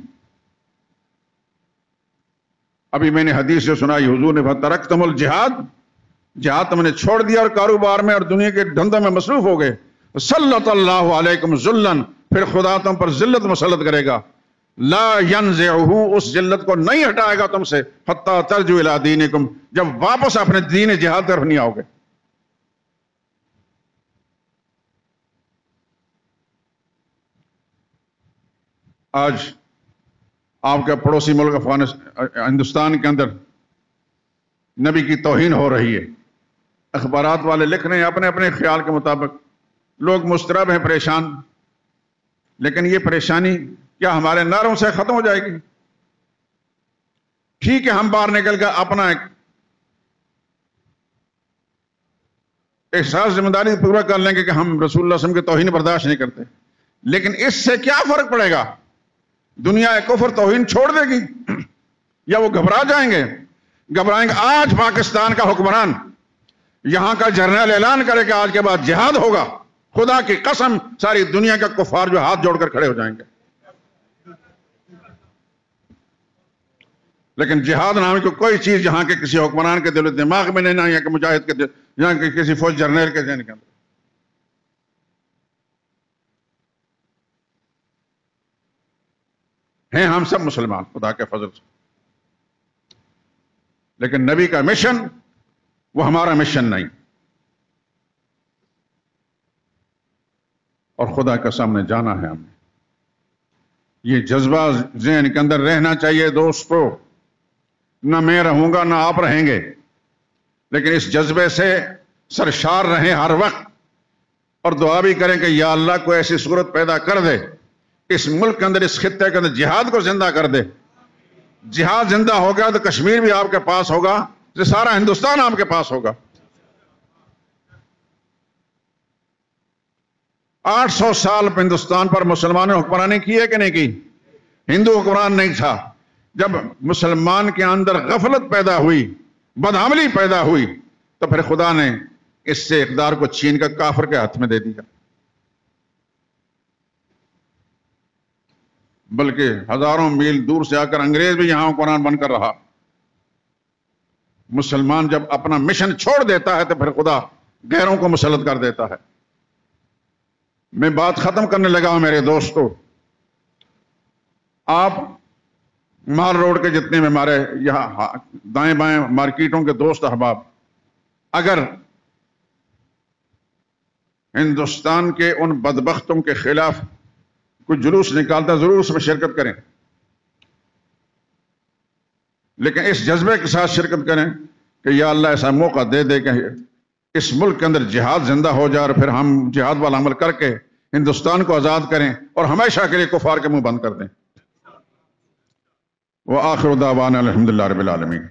ابھی میں نے حدیث جو سنائی، حضور نے ترکتم الجہاد، جہاد تم نے چھوڑ دیا اور کاروبار میں اور دنیا کے دھندوں میں مصروف ہو گئے، سلط اللہ علیکم ذلًا، پھر خدا تم پر ذلت مسلط کرے گا، لا ینزعہ، اس ذلت کو نہیں ہٹائے گا تم سے، حتی ترجعوا الی دینکم، جب واپس اپنے دین جہاد طرف نہیں آؤ گے۔ آج آپ کے پڑوسی ملک ہندوستان کے اندر نبی کی توہین ہو رہی ہے، اخبارات والے لکھ رہے ہیں اپنے اپنے خیال کے مطابق، لوگ مضطرب ہیں، پریشان، لیکن یہ پریشانی کیا ہمارے نعروں سے ختم ہو جائے گی؟ ٹھیک ہے، ہم باہر نکل کر اپنا ایک احساس ذمہ داری پورا کر لیں گے کہ ہم رسول اللہ صلی اللہ علیہ وسلم کی توہین برداشت نہیں کرتے، لیکن اس سے کیا فرق پڑے گا؟ دنیا کفر توہین چھوڑ دے گی یا وہ گھبرا جائیں گے؟ گھبرائیں گے۔ آج پاکستان کا حکمران، یہاں کا جرنیل اعلان کرے کہ آج کے بعد جہاد ہوگا، خدا کی قسم ساری دنیا کا کفار جو ہاتھ جوڑ کر کھڑے ہو جائیں گے۔ لیکن جہاد نام کی کوئی چیز یہاں کے کسی حکمران کے دل و دماغ میں نہیں، نہ یہاں کے مجاہد کے یہاں کے کسی فوج جرنیل کے ذہن کے اندر۔ ہیں ہم سب مسلمان خدا کے فضل سے، لیکن نبی کا مشن وہ ہمارا مشن نہیں، اور خدا کا سامنے جانا ہے ہمیں۔ یہ جذبہ ذہن کے اندر رہنا چاہیے دوستو، نہ میں رہوں گا نہ آپ رہیں گے، لیکن اس جذبے سے سرشار رہیں ہر وقت، اور دعا بھی کریں کہ یا اللہ کو ایسی صورت پیدا کر دے اس ملک کے اندر، اس خطے کے اندر جہاد کو زندہ کر دے۔ جہاد زندہ ہو گیا تو کشمیر بھی آپ کے پاس ہوگا، سارا ہندوستان آپ کے پاس ہوگا۔ 800 سال ہندوستان پر مسلمانوں نے حکمرانی کی ہے کہ نہیں کی؟ ہندو حکمران نہیں تھا۔ جب مسلمان کے اندر غفلت پیدا ہوئی، بدعملی پیدا ہوئی، تو پھر خدا نے اس سے اقتدار کو چھین کر کافر کے ہاتھ میں دے دیا، بلکہ ہزاروں میل دور سے آ کر انگریز بھی یہاں قرآن بن کر رہا۔ مسلمان جب اپنا مشن چھوڑ دیتا ہے تو پھر خدا غیروں کو مسلط کر دیتا ہے۔ میں بات ختم کرنے لگا ہوں میرے دوستو، آپ مال روڈ کے جتنے میں ہمارے یہاں دائیں بائیں مارکیٹوں کے دوست احباب، اگر ہندوستان کے ان بدبختوں کے خلاف کوئی جلوس نکالتا ضرور اس میں شرکت کریں، لیکن اس جذبے کے ساتھ شرکت کریں کہ یا اللہ ایسا موقع دے دے کہ اس ملک کے اندر جہاد زندہ ہو جائے اور پھر ہم جہاد والا عمل کر کے ہندوستان کو آزاد کریں اور ہمیشہ کے لیے کفار کے منہ بند کر دیں۔ وآخر دعوانا الحمدللہ رب العالمین۔